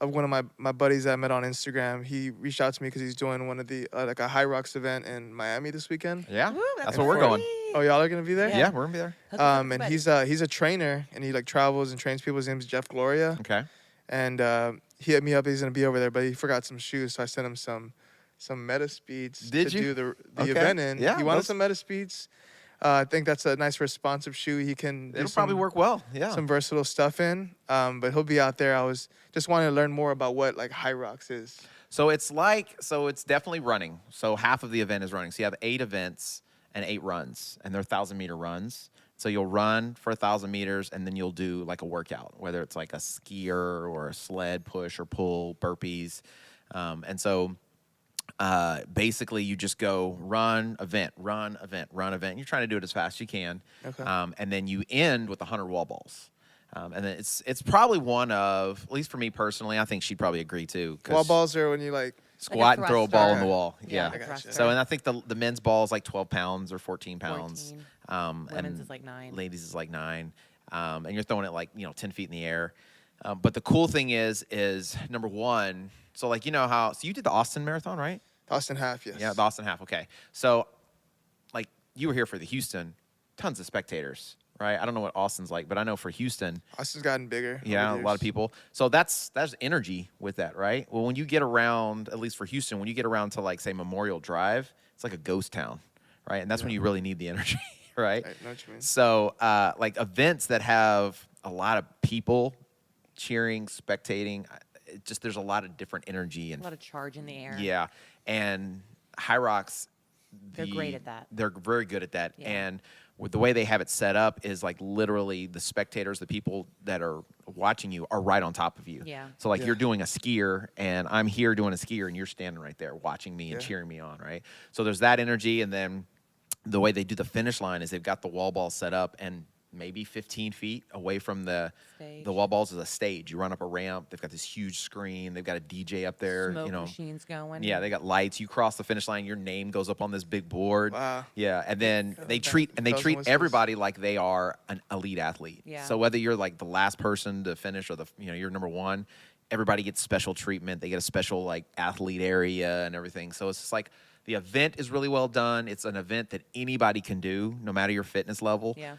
one of my buddies that I met on Instagram. He reached out to me because he's doing one of the like a High Rocks event in Miami this weekend. Yeah, Woo, that's where we're going. Oh, y'all are gonna be there? Yeah, we're gonna be there. Hook us up, And buddy. he's a trainer, and he like travels and trains people. His name's Jeff Gloria, Okay. and he hit me up. He's gonna be over there, but he forgot some shoes, so I sent him some Meta Speeds Did to you? do the Okay. event in. Yeah, he wanted those- some Meta Speeds. I think that's a nice responsive shoe. He can do It'll probably some- work well. Yeah. some versatile stuff in. But he'll be out there. I was just wanting to learn more about what like High Rocks is. So it's definitely running. So half of the event is running. So you have 8 events and 8 runs, and they're 1,000-meter runs. So you'll run for 1,000 meters, and then you'll do like a workout, whether it's like a skier or a sled push or pull, burpees. And so basically you just go run, event, run, event, run, event. You're trying to do it as fast as you can. Okay. And then you end with 100 wall balls. And then it's probably one of, at least for me personally, I think she'd probably agree too. 'Cause Wall balls are when you like. squat and throw a ball on the thruster. wall. Yeah, Yeah. like I thruster. gotcha. So, and I think the men's ball is like 12 pounds or 14 pounds. 14. Women's and is like 9. Ladies is like 9. And you're throwing it like, 10 feet in the air. But the cool thing is number one, so like, so you did the Austin Marathon, right? Austin half, yes. Yeah, the Austin half. Okay. So like you were here for the Houston, tons of spectators, right? I don't know what Austin's like, but I know for Houston, Austin's gotten bigger. yeah, over a the lot of years. people. So that's energy with that, right? Well, when you get around, at least for Houston, when you get around to like say Memorial Drive, it's like a ghost town, right? And that's when you really need the energy, right? I know what you mean. So, like events that have a lot of people cheering, spectating, there's a lot of different energy A and lot of charge in the air. yeah. And High Rocks, They're great at that. They're very good at that. Yeah. And with the way they have it set up is like literally the spectators, the people that are watching you are right on top of you. Yeah. So like Yeah. you're doing a skier and I'm here doing a skier and you're standing right there watching me and Yeah. cheering me on, right? So there's that energy. And then the way they do the finish line is they've got the wall ball set up and maybe 15 feet away from the Stage. wall balls is a stage. You run up a ramp. They've got this huge screen. They've got a DJ up there. Smoke you know, machines going. yeah, they got lights. You cross the finish line, your name goes up on this big board. Wow. Yeah, and then they Okay. treat Bells and whistles. everybody like they are an elite athlete. Yeah. So whether you're like the last person to finish or you're number one, everybody gets special treatment. They get a special like athlete area and everything. So it's just like the event is really well done. It's an event that anybody can do, no matter your fitness level. Yeah.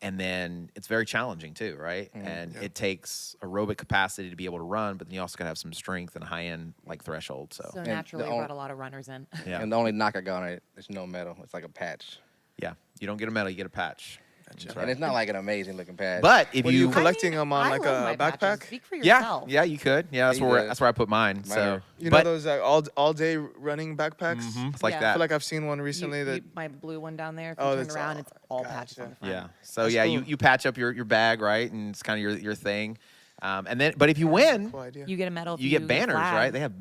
And then it's very challenging too, right? And it takes aerobic capacity to be able to run, but then you also got to have some strength and a high end like threshold. So, So the naturally, only- brought a lot of runners in. yeah, And the only knock I got on it is no medal. It's like a patch. yeah, you don't get a medal, you get a patch. That's right. And it's not like an amazing looking patch. But if What are you, you collecting them on I like love a my patches. backpack? Speak for yeah, yourself. yeah, you could, yeah, that's He where does. that's where I put mine. So, Mine. You but know those all day running backpacks? it's like Yeah. I that. feel like I've seen one recently that my blue one down there. If you Oh, turn that's around, all- it's all patches on gotcha. the front. Yeah. So That's yeah, cool. you patch up your bag, right, and it's kind of your thing. And then, but if you win, cool idea. You get a medal. If you get banners, flag. right? They have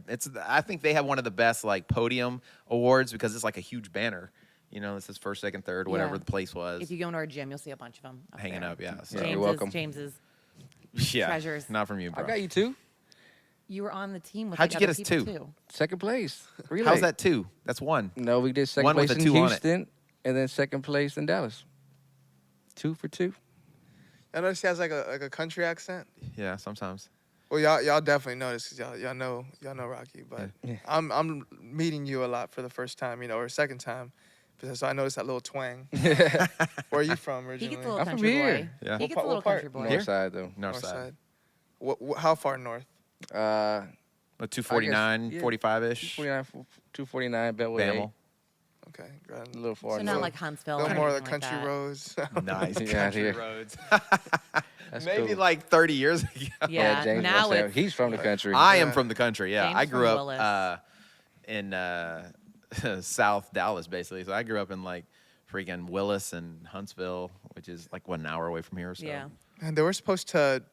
I think they have one of the best like podium awards because it's like a huge banner. You know, this is first, second, third, whatever Yeah. the place was. If you go into our gym, you'll see a bunch of them Hanging there. up, yeah. So- Yeah, you're James's, welcome. James's. yeah, treasures. not from you, bro. I got you two. You were on the team with How'd like you get other us people two? too. Second place. Relay. How's that two? That's one. No, we did second One place with a in 2 on it. Houston and then second place in Dallas. 2 for 2. I noticed he has like a country accent. Yeah, sometimes. Well, y'all definitely notice because y'all know Rocky, but Yeah. I'm meeting you a lot for the first time, or second time, so I noticed that little twang. Where are you from He originally? gets a little I'm from country here. boy. Yeah. He What gets part- a little what part? country boy. North side though. North side. How far north? Uh, 249, yeah. 45-ish. 249 Beltway. Bamel. Okay, A little far So north. not like Huntsville. no or more of the anything like country that. roads. Nice Yeah, country here. roads. That's Maybe cool. like 30 years ago. Yeah. James now must have- it's he's from the country. I am Yeah. from the country. Yeah, James I grew from up Willis. in South Dallas, basically. So I grew up in like freaking Willis and Huntsville, which is like an hour away from here. So Yeah. And they were supposed to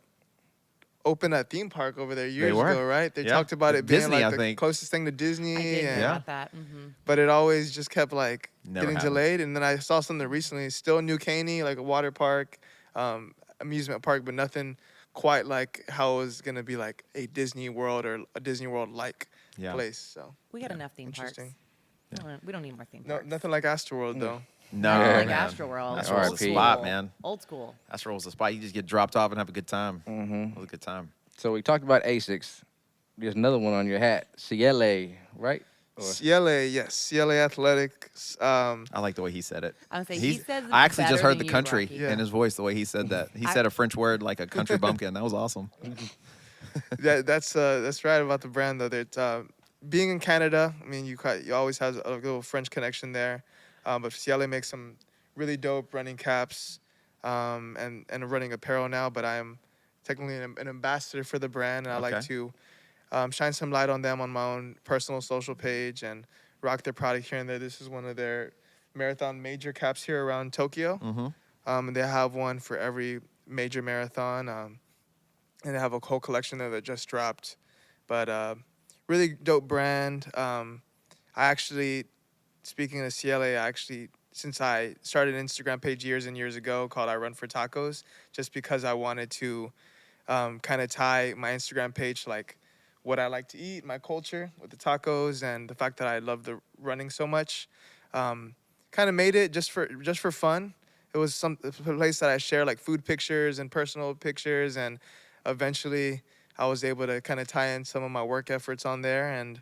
open a theme park over there years were. ago, right? They Yeah. talked about it being Disney, I like the think. closest thing to Disney, I did hear and, Yeah. about that. Mm-hmm. but it always just kept like Never getting happened. delayed. And then I saw something recently, still in New Caney, like a water park, amusement park, but nothing quite like how it was gonna be like a Disney World or a Disney World like Yeah. place. So We got enough theme parks. Interesting. We don't need more theme no, parks. nothing like Astroworld though. No, Yeah. Like man. Astroworld. Astroworld's RIP. the spot, man. Old school. Astroworld's the spot. You just get dropped off and have a good time. Mm-hmm. It was a good time. So we talked about ASICs. There's another one on your hat. CLA, right? Or- CLA, yes, CLA Athletics. I like the way he said it. I would say he says it I actually just better heard than the you, country Rocky. Yeah. in his voice, the way he said that. He I- said a French word like a country bumpkin. That was awesome. That's right about the brand though. That being in Canada, I mean, you always have a little French connection there, but CLA makes some really dope running caps, and running apparel now. But I'm technically an ambassador for the brand, and I like Okay. to shine some light on them on my own personal social page and rock their product here and there. This is one of their marathon major caps here around Tokyo. Mm-hmm. And they have one for every major marathon. And they have a whole collection there that just dropped. But really dope brand. I actually, speaking of CLA, since I started an Instagram page years and years ago called iRunForTacos, just because I wanted to kind of tie my Instagram page to like what I like to eat, my culture with the tacos, and the fact that I love the running so much. Kind of made it just for fun. It was a place that I share like food pictures and personal pictures, and eventually I was able to kind of tie in some of my work efforts on there, and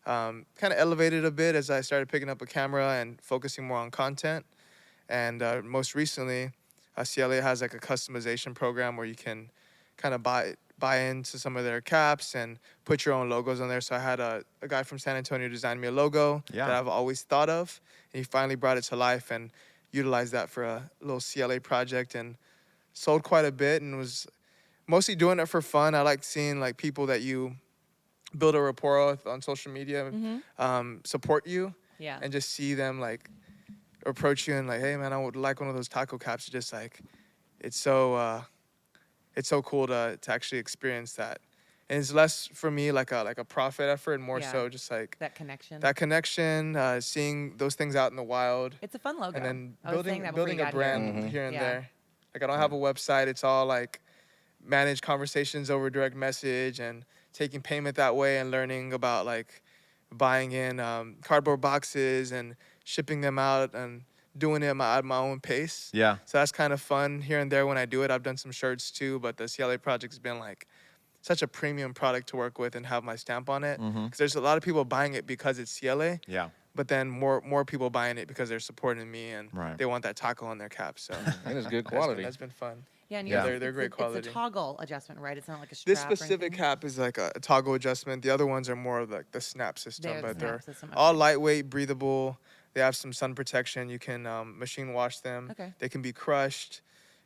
kind of elevated a bit as I started picking up a camera and focusing more on content. And most recently, CLA has like a customization program where you can kind of buy into some of their caps and put your own logos on there. So I had a guy from San Antonio design me a logo Yeah. that I've always thought of. And he finally brought it to life and utilized that for a little CLA project and sold quite a bit and was mostly doing it for fun. I like seeing like people that you build a rapport with on social media, support you, Yeah. and just see them like approach you and like, hey man, I would like one of those taco caps. Just like, it's so cool to actually experience that. And it's less for me like a profit effort and more Yeah. so just like That connection. that connection, seeing those things out in the wild, It's a fun logo. and then I was saying that before building you a got here. brand here and Yeah. there. Like I don't have a website. It's all like managed conversations over direct message and taking payment that way and learning about like buying in cardboard boxes and shipping them out and doing it at my own pace. Yeah. So that's kind of fun here and there when I do it. I've done some shirts too, but the CLA project's been like such a premium product to work with and have my stamp on it. Because there's a lot of people buying it because it's CLA, Yeah. but then more people buying it because they're supporting me and Right. they want that taco on their cap. So And it's good that's quality. that's been fun. Yeah, and Yeah. yours, They're great It's quality. a toggle adjustment, right? It's not like a strap. This or specific anything? cap is like a toggle adjustment. The other ones are more of like the snap system, They're the but snap they're system, all okay. lightweight, breathable. They have some sun protection. You can machine wash them. Okay. They can be crushed,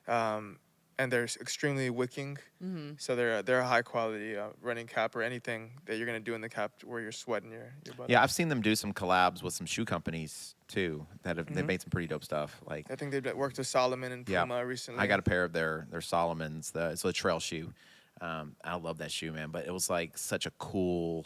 and they're extremely wicking. Mm-hmm. So they're a high quality running cap or anything that you're gonna do in the cap where you're sweating your butt. Yeah, off. I've seen them do some collabs with some shoe companies too that have they've made some pretty dope stuff. Like I think they've worked with Solomon and Yeah. Puma recently. I got a pair of their Solomons. It's a trail shoe. I love that shoe, man. But it was like such a cool,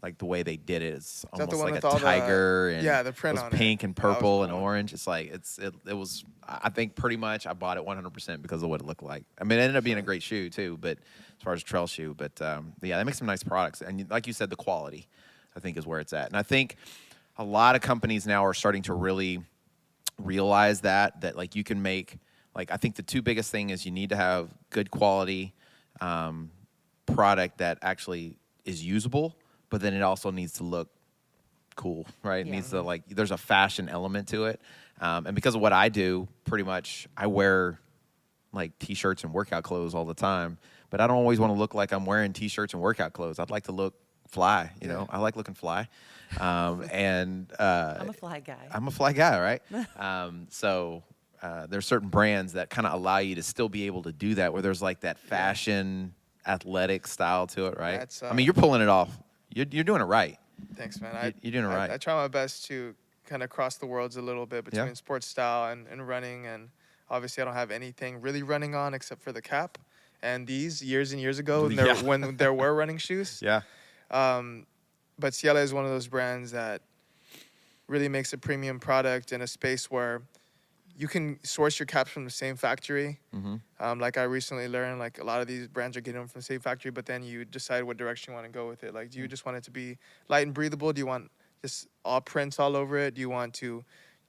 like the way they did it. It's that the almost one like with a all the- tiger and yeah, the print it was on it. pink and That was purple and cool. orange. It's like it was. I think pretty much I bought it 100% because of what it looked like. I mean, it ended up being a great shoe too. But as far as a trail shoe, but yeah, they make some nice products. And like you said, the quality, I think, is where it's at. And I think a lot of companies now are starting to really realize that like you can make, like, I think the two biggest thing is you need to have good quality product that actually is usable, but then it also needs to look cool, right? It Yeah. needs to, like, there's a fashion element to it. And because of what I do, pretty much I wear like t-shirts and workout clothes all the time, but I don't always want to look like I'm wearing t-shirts and workout clothes. I'd like to look fly, you know? I like looking fly. And I'm a fly guy. I'm a fly guy, right? So there's certain brands that kind of allow you to still be able to do that, where there's like that fashion, athletic style to it, right? That's, I mean, you're pulling it off. You're doing it right. Thanks, man. You're doing it right. I try my best to kind of cross the worlds a little bit between Yeah. sports style and running. And obviously, I don't have anything really running on except for the cap. And these years and years ago, Yeah. when there were running shoes. Yeah. But Ciela is one of those brands that really makes a premium product in a space where you can source your caps from the same factory. Like I recently learned, like a lot of these brands are getting them from the same factory, but then you decide what direction you want to go with it. Like, do you just want it to be light and breathable? Do you want just all prints all over it? Do you want to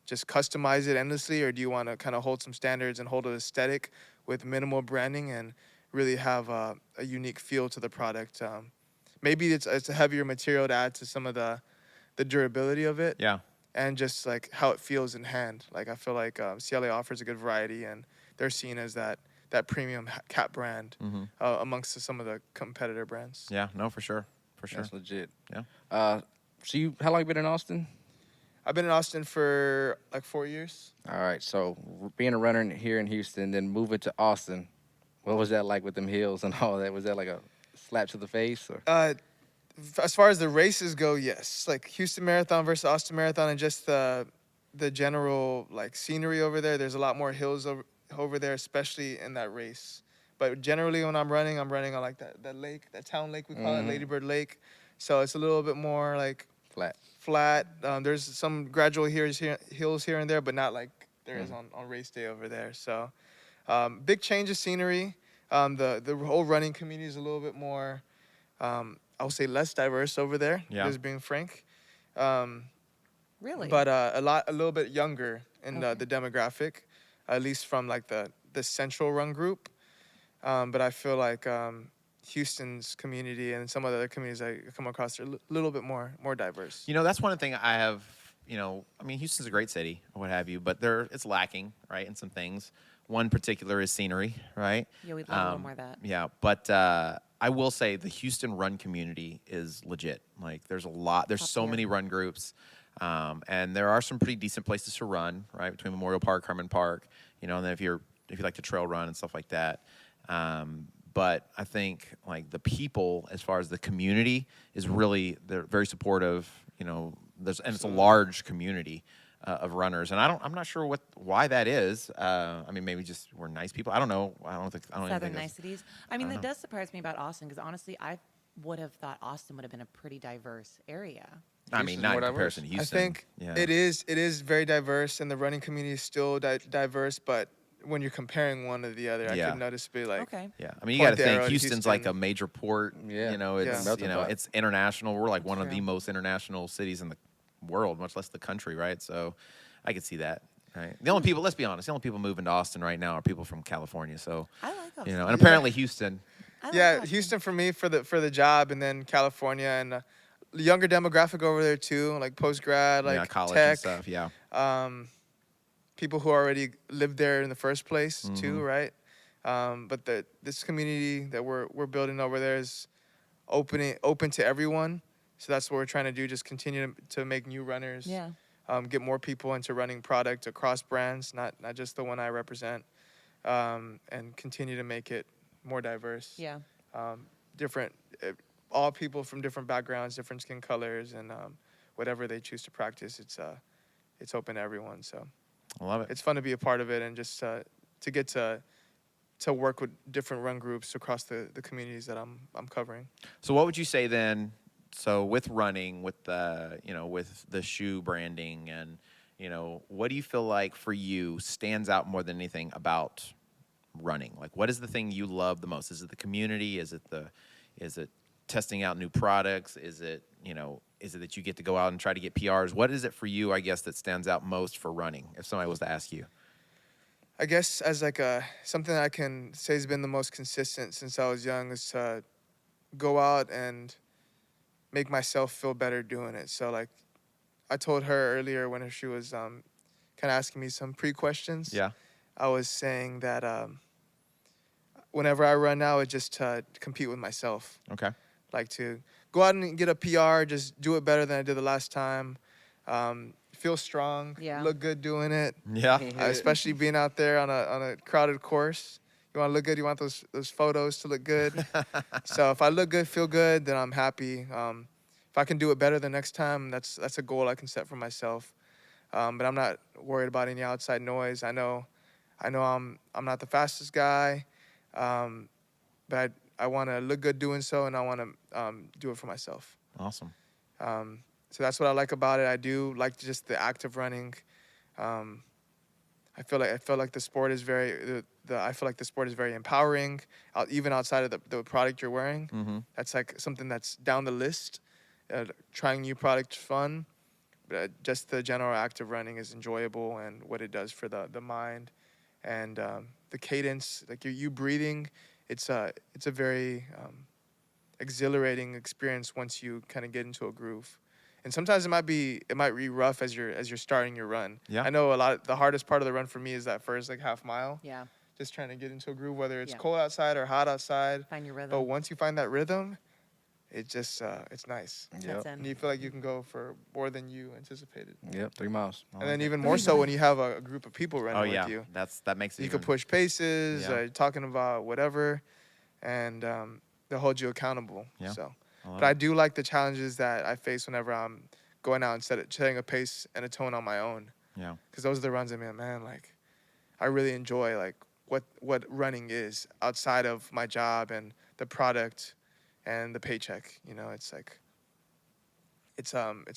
just customize it endlessly, or do you want to kind of hold some standards and hold an aesthetic with minimal branding and really have a unique feel to the product? Maybe it's a heavier material to add to some of the durability of it. Yeah. And just like how it feels in hand. Like I feel like CLA offers a good variety, and they're seen as that premium cap brand amongst some of the competitor brands. Yeah. No, for sure. For sure. That's legit. Yeah. So how long you been in Austin? I've been in Austin for like 4 years. All right. So being a runner here in Houston, then moving to Austin, what was that like with them hills and all that? Was that like a slap to the face? Or? As far as the races go, yes. Like Houston Marathon versus Austin Marathon, and just the general like scenery over there. There's a lot more hills over there, especially in that race. But generally, when I'm running on like that lake, that town lake we call it, Lady Bird Lake. So it's a little bit more like flat. There's some gradual hills here and there, but not like there is on race day over there. So big change of scenery. The whole running community is a little bit more. I would say less diverse over there, just being frank. Really? But a little bit younger in Okay. the demographic, at least from like the central run group. But I feel like Houston's community and some other communities I come across are a little bit more diverse. You know, that's one thing I have, you know, I mean, Houston's a great city or what have you, but it's lacking, right, in some things. One particular is scenery, right? Yeah, we'd love a little more of that. Yeah, but I will say the Houston run community is legit. Like, there's Top so tier. many run groups, and there are some pretty decent places to run, right? Between Memorial Park, Herman Park, and then if you like to trail run and stuff like that. But I think like the people, as far as the community, they're very supportive. It's a large community of runners, and I'm not sure why that is. I mean, maybe just we're nice people. I don't know. I don't even Southern think that's- niceties. I mean, that does surprise me about Austin because honestly, I would have thought Austin would have been a pretty diverse area. I mean, Houston's not more in comparison to diverse. Houston. I think yeah. it is very diverse, and the running community is still diverse. But when you're comparing one to the other, I Yeah. could noticeably like Okay. Yeah, I mean, you got to point the think arrow to Houston's like a Houston. major port. Yeah. It's Yeah. Melting pot. it's international. We're like one of True. the most international cities in the world, much less the country, right? So, I could see that. Right. The only people, let's be honest, the only people moving to Austin right now are people from California. So, I like Austin. and apparently Houston. I like yeah, Austin. Houston for me for the job, and then California and younger demographic over there too, like post grad, like college tech, and stuff. Yeah. people who already lived there in the first place too, Mhm. right? But this community that we're building over there is open to everyone. So that's what we're trying to do. Just continue to make new runners. Yeah. Get more people into running product across brands, not just the one I represent, and continue to make it more diverse. Yeah. Different, all people from different backgrounds, different skin colors, and whatever they choose to practice, it's open to everyone. So I love it. it's fun to be a part of it, and just to get to work with different run groups across the communities that I'm covering. So, what would you say then? So, with running, with the with the shoe branding, and what do you feel like for you stands out more than anything about running? Like, what is the thing you love the most? Is it the community? Is it testing out new products? Is it that you get to go out and try to get PRs? What is it for you, I guess, that stands out most for running? If somebody was to ask you. I guess as like something I can say has been the most consistent since I was young is to go out and make myself feel better doing it. So like I told her earlier when she was kind of asking me some pre-questions. Yeah. I was saying that whenever I run now, it's just to compete with myself. Okay. Like to go out and get a PR, just do it better than I did the last time. Feel strong, Yeah. look good doing it. Yeah. Especially being out there on a crowded course. You want to look good. You want those photos to look good. So if I look good, feel good, then I'm happy. If I can do it better the next time, that's a goal I can set for myself. But I'm not worried about any outside noise. I know I'm not the fastest guy, but I want to look good doing so, and I want to do it for myself. Awesome. So that's what I like about it. I do like just the act of running. I feel like the sport is very I feel like the sport is very empowering. Even outside of the product you're wearing, Mm-hmm. that's like something that's down the list. Trying new products fun, but just the general act of running is enjoyable, and what it does for the mind, and the cadence, like you breathing, it's a very exhilarating experience once you kind of get into a groove. And sometimes it might be rough as you're starting your run. Yeah. I know the hardest part of the run for me is that first like half mile. Yeah. Just trying to get into a groove, whether it's Yeah. cold outside or hot outside. Find your But rhythm. once you find that rhythm, it just it's nice. Yep. That's And in. you feel like you can go for more than you anticipated. Yep. 3 miles. And then even more so when you have a group of people running Oh yeah. with you. That makes it. You even, can push paces, Yeah. talking about whatever, and they'll hold you accountable. Yeah. So, I love but I it. do like the challenges that I face whenever I'm going out and setting a pace and a tone on my own. Yeah. Because those are the runs man, like I really enjoy like what running is outside of my job and the product and the paycheck. It's like it's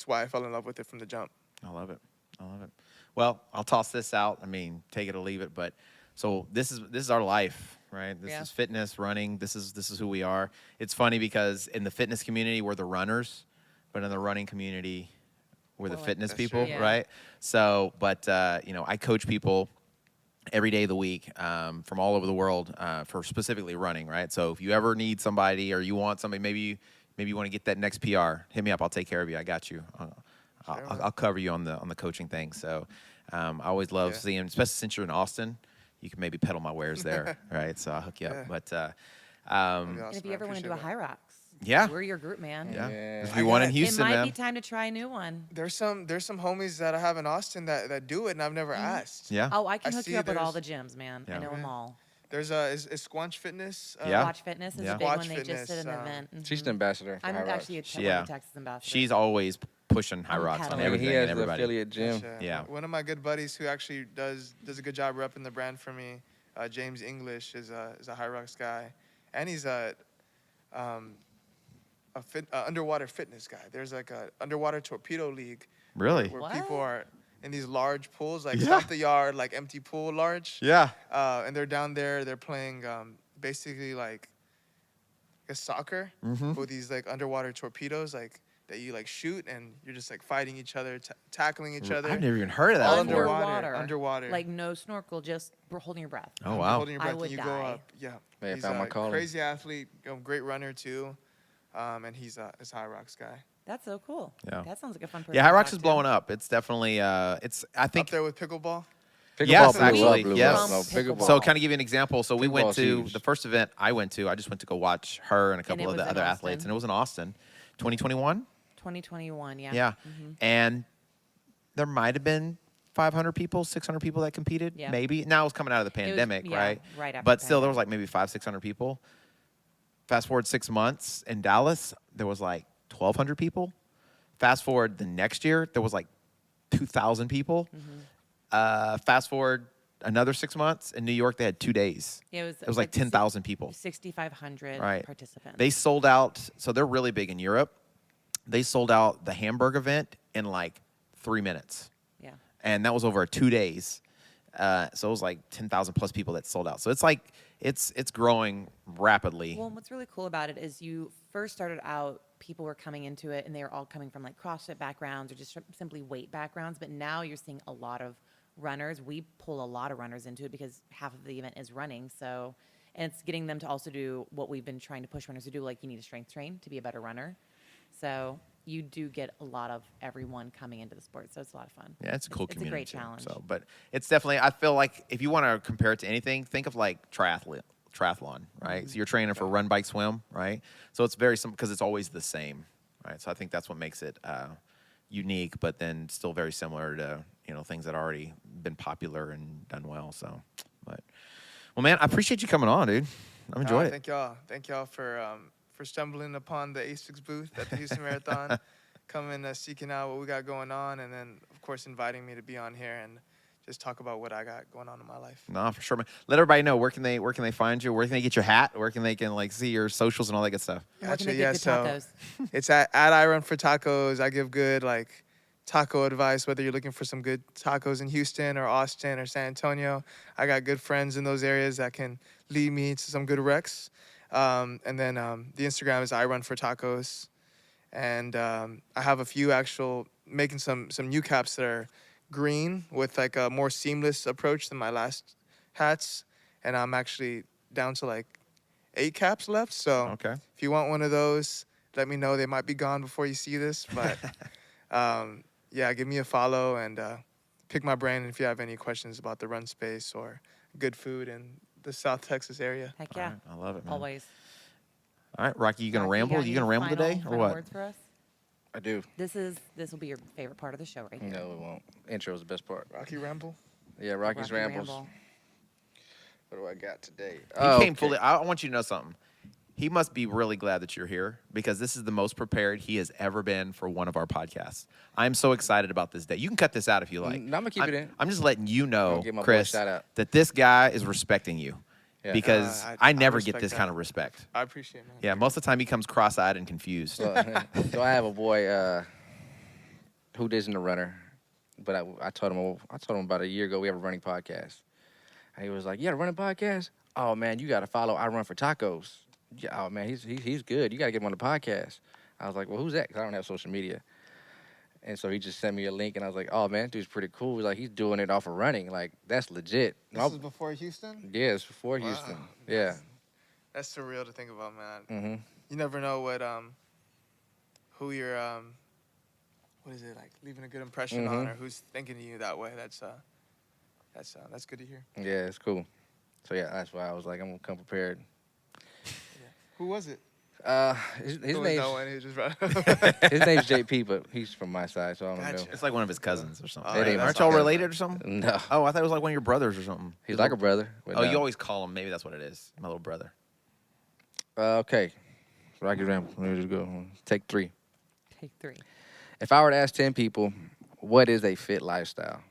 why I fell in love with it from the jump. I love it. I love it. Well, I'll toss this out. I mean, take it or leave it. But so this is our life, right? This Yeah. is fitness, running. This is who we are. It's funny because in the fitness community, we're the runners, but in the running community, we're the Well, fitness that's people, true. Yeah. right? So, but I coach people every day of the week from all over the world for specifically running, right? So if you ever need somebody or you want somebody, maybe you want to get that next PR, hit me up. I'll take care of you. I got you. I'll cover you on the coaching thing. So I always love Yeah. seeing, especially since you're in Austin, you can maybe peddle my wares there, right? So I'll hook you up. Yeah. But That'd be And awesome. if you I ever want to do a appreciate High Rocks, Yeah. we're your group, man. yeah, Yeah. there's I be one in got- Houston, It might man. be time to try a new one. There's some homies that I have in Austin that do it, and I've never asked. Yeah. Oh, I can I hook see you up with all the there's- gyms, man. I Yeah. know them Yeah. all. There's is Squanch Fitness. Yeah. Watch Fitness is Yeah. a big Squatch one. They just did Fitness, an event. She's Mhm. the ambassador for I'm High Rocks. actually a Yeah. the Texas ambassador. She's always pushing high I'm rocks on peddling. I mean, everything he and has the everybody. affiliate gym. Gotcha. Yeah. One of my good buddies who actually does a good job repping the brand for me, James English, is a High Rocks guy, and he's a underwater fitness guy. There's like a underwater torpedo league Really? where What? people are in these large pools, like Yeah. Stomp the Yard, like empty pool large. Yeah. And they're down there. They're playing basically like a soccer Mhm. with these like underwater torpedoes, like that you like shoot, and you're just like fighting each other, tackling each other. I've never even heard of that All before. underwater. Underwater. Like no snorkel, just holding your breath. Oh wow. Holding your I breath, would and you go die. up. Yeah. Man, He's found my a calling. crazy athlete, great runner too, and he's a High Rocks guy. That's so cool. Yeah. That sounds like a fun person. Yeah, High to Rocks talk is to. blowing up. It's definitely it's I Up think there with pickleball. Pickleball Yes, blew actually, up, blew yes. up. No, Pickleball. so kind of give you an example. So we went Pickleball's to huge. the first event I went to. I just went to go watch her and a couple it of the was in other athletes, Austin. and it was in Austin, 2021. 2021, yeah. Yeah, Mhm. and there might have been 500 people, 600 people that competed, Yeah. maybe. Now it was coming out of the It was- pandemic, yeah, right? right after But the still, there was pandemic. like maybe 500, 600 people. Fast forward 6 months in Dallas, there was like 1,200 people. Fast forward the next year, there was like 2,000 people. Fast forward another 6 months in New York, they had 2 days. It It was like 10,000 people. 6,500 Right. participants. They sold out, so they're really big in Europe. They sold out the Hamburg event in like 3 minutes. yeah. And that was over 2 days. So it was like 10,000 plus people that sold out. So it's like, it's growing rapidly. Well, what's really cool about it is you first started out, people were coming into it and they were all coming from like CrossFit backgrounds or just simply weight backgrounds. But now you're seeing a lot of runners. We pull a lot of runners into it because half of the event is running. So, and it's getting them to also do what we've been trying to push runners to do. Like you need to strength train to be a better runner. So you do get a lot of everyone coming into the sport. So it's a lot of fun. Yeah, it's a cool It's a community. great too. challenge. So, but it's definitely, I feel like if you want to compare it to anything, think of like triathlon, right? So you're training for run, bike, swim, right? So it's very simple because it's always the same, right? So I think that's what makes it unique, but then still very similar to, things that already been popular and done well. So, but, well, man, I appreciate you coming on, dude. I've enjoyed it. Thank y'all for stumbling upon the ASICS booth at the Houston Marathon, coming seeking out what we got going on, and then of course inviting me to be on here and just talk about what I got going on in my life. No, for sure, man. Let everybody know where can they find you? Where can they get your hat? Where can they like see your socials and all that good stuff? And where can Gotcha, they get yeah, good so- tacos? It's at iRunForTacos. I give good like taco advice, whether you're looking for some good tacos in Houston or Austin or San Antonio. I got good friends in those areas that can lead me to some good recs. And then the Instagram is iRunForTacos. And I have a few making some new caps that are green with like a more seamless approach than my last hats. And I'm actually down to like 8 caps left. So Okay. if you want one of those, let me know. They might be gone before you see this, but yeah, give me a follow and pick my brain if you have any questions about the run space or good food in the South Texas area. Heck All yeah. right, I love it, man. Always. All right, Rocky, you gonna Rocky, ramble? got You any gonna ramble today or final what? Words for us? I do. This will be your favorite part of the show right here. No, it won't. Intro is the best part. Rocky Ramble. Yeah, Rocky's Rocky Rambles. Ramble. What do I got today? He came fully. I want you to know something. He must be really glad that you're here because this is the most prepared he has ever been for one of our podcasts. I'm so excited about this day. You can cut this out if you like. No, I'm gonna keep it in. I'm just letting you know, I'll give my boy a Chris, shout out. that this guy is respecting you Yeah. because I I never get respect this that. kind of respect. I appreciate it, man. Yeah, most of the time he comes cross-eyed and confused. So I have a boy who isn't a runner, but I told him about a year ago we have a running podcast. And he was like, "You got a running podcast? Oh man, you got to follow I Run for Tacos. Yeah, oh man, he's good. You got to get him on the podcast." I was like, "Well, who's that?" Because I don't have social media. And so he just sent me a link, and I was like, "Oh man, dude's pretty cool. He's like, he's doing it off of running. Like that's legit." This is before Houston? Yeah, it's before Wow. Houston. Yeah. That's surreal to think about, man. Mm-hmm. You never know who you're what is it, like leaving a good impression on or who's thinking of you that way. That's That's good to hear. Yeah, it's cool. So yeah, that's why I was like, I'm gonna come prepared. Who was it? His Who was name's that one? He just brought his name's JP, but he's from my side, so I don't Gotcha. know. It's like one of his cousins or something. Oh, It ain't my Aren't y'all cousin. related or something? No, Oh, I thought it was like one of your brothers or something. he's like a brother. But Oh, no. you always call him. Maybe that's what it is. My little brother. Okay, Rocky Ramble. Let me just go. Take 3. Take 3. If I were to ask 10 people, what is a fit lifestyle?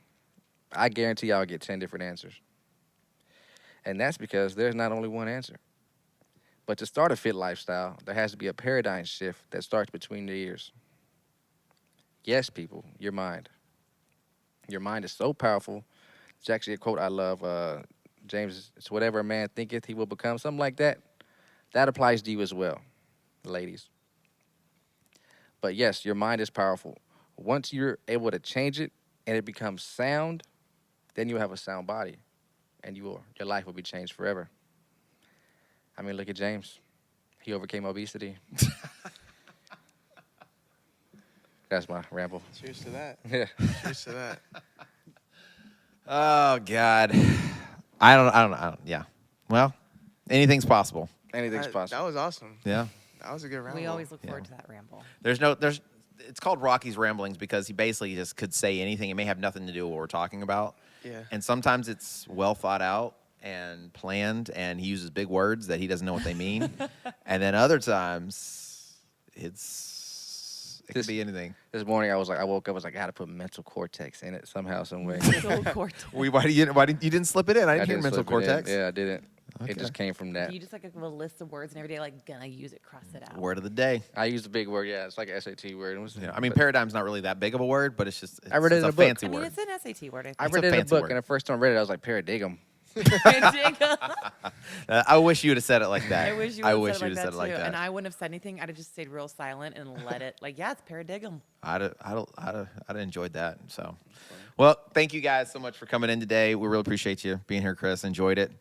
I guarantee y'all get 10 different answers. And that's because there's not only one answer. But to start a fit lifestyle, there has to be a paradigm shift that starts between the ears. Yes, people, your mind. Your mind is so powerful. It's actually a quote I love. James, it's whatever a man thinketh he will become, something like that. That applies to you as well, ladies. But yes, your mind is powerful. Once you're able to change it and it becomes sound, then you'll have a sound body, and your life will be changed forever. I mean, look at James. He overcame obesity. That's my ramble. Cheers to that. Yeah. Cheers to that. Oh God, I don't. Yeah. Well, anything's possible. Anything's That possible. was awesome. Yeah. That was a good round. We always look forward to that ramble. There's. It's called Rocky's Ramblings because he basically just could say anything. It may have nothing to do with what we're talking about. Yeah. And sometimes it's well thought out and planned, and he uses big words that he doesn't know what they mean. And then other times, it could be anything. This morning, I woke up, I was like, I gotta put mental cortex in it somehow, some way. Mental cortex. Why didn't you didn't slip it in? I didn't hear didn't mental slip it in. cortex. Yeah, I didn't. Okay. It just came from that. Do you just like have a list of words and every day like gonna use it, cross it out? Word of the day. I used a big word. Yeah, it's like an SAT word. It was, Yeah, I mean, but paradigm's not really that big of a word, but it's just I read it it's in a a book. fancy I mean, word. it's an SAT word. I It's read a it in a fancy book, word. and the first time I read it, I was like, paradigm. I wish you would have said it like that. I wish you I would wish have you'd said have it said it like that like too. And that. I wouldn't have said anything. I'd have just stayed real silent and let it like, yeah, it's paradigm. I'd have enjoyed that. So, well, thank you guys so much for coming in today. We really appreciate you being here, Chris. Enjoyed it.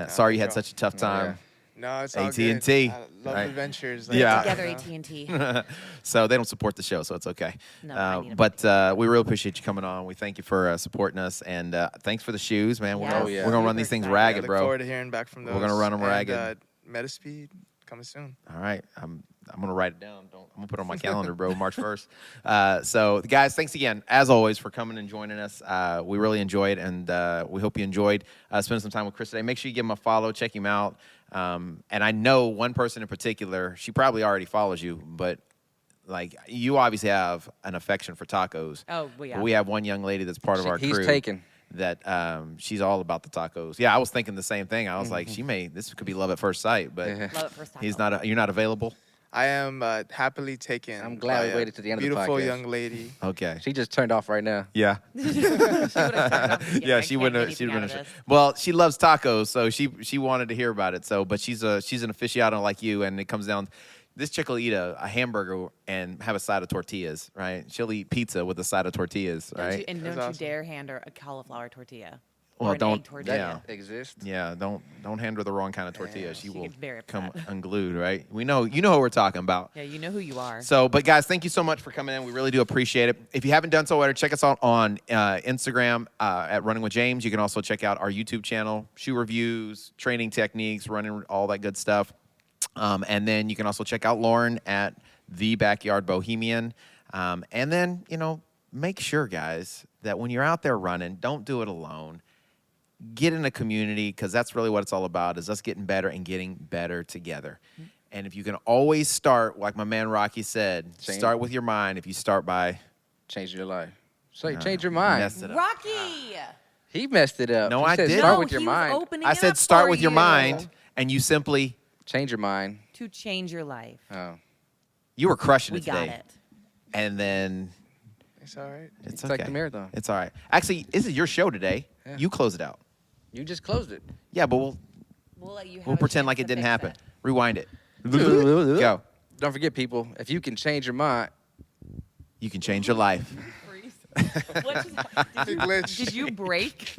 Sorry you had y'all. such a tough time. No, it's all AT&T, good. I love right? adventures. Yeah. Together, you know. AT&T. So they don't support the show, so it's okay. No, I need 'em. But we really appreciate you coming on. We thank you for supporting us, and thanks for the shoes, man. Yeah, We're gonna run these things super ragged, Look bro. forward to hearing back from those. We're gonna run 'em And, ragged. Metaspeed coming soon. All right, I'm gonna write it down. I'm gonna put it on my calendar, bro. March 1st. So, guys, thanks again, as always, for coming and joining us. We really enjoyed, and we hope you enjoyed spending some time with Chris today. Make sure you give him a follow, check him out. And I know one person in particular. She probably already follows you, but like you obviously have an affection for tacos. Oh, well, yeah. But we have one young lady that's part of our crew. He's taken. That she's all about the tacos. Yeah, I was thinking the same thing. I was like, this could be love at first sight, but Yeah. Love it first time. he's not. You're not available. I am happily taken. I'm glad we by a waited to the end of the beautiful podcast. young lady. Okay. She just turned off right now. Yeah. Yeah, she wouldn't. She wouldn't. Have. Well, she loves tacos, so she wanted to hear about it. So, but she's an aficionado like you, and it comes down. This chick will eat a hamburger and have a side of tortillas, right? She'll eat pizza with a side of tortillas, right? And That's don't awesome. you dare hand her a cauliflower tortilla. Well, or an don't- egg tortilla. yeah. Exists. Yeah, don't hand her the wrong kind of tortilla. Yeah. She She will gets very come upset. unglued, right? You know who we're talking about. Yeah, you know who you are. So, but guys, thank you so much for coming in. We really do appreciate it. If you haven't done so already, check us out on Instagram at Running with James. You can also check out our YouTube channel, shoe reviews, training techniques, running, all that good stuff. And then you can also check out Lauren at The Backyard Bohemian. And then, make sure, guys, that when you're out there running, don't do it alone. Get in a community, because that's really what it's all about, is us getting better and getting better together. And if you can always start, like my man Rocky said, Change. start with your mind. If you start by Change your life. So change your mind. messed it up. Rocky! He messed it up. No, He I said didn't. Start No, with your he was mind. opening I it said up start for with your you. mind, and you simply, Change your mind. To change your life. Oh. you were crushing We it today. got it. And then It's all right. it's It's like okay. the marathon. It's all right. Actually, this is your show today. Yeah. You close it out. You just closed it. Yeah, but We'll let you have we'll a pretend chance like it to didn't fix happen. it. Rewind it. Go. Go. Don't forget, people, if you can change your mind, You can change your life. What just, Big glitch. did you break?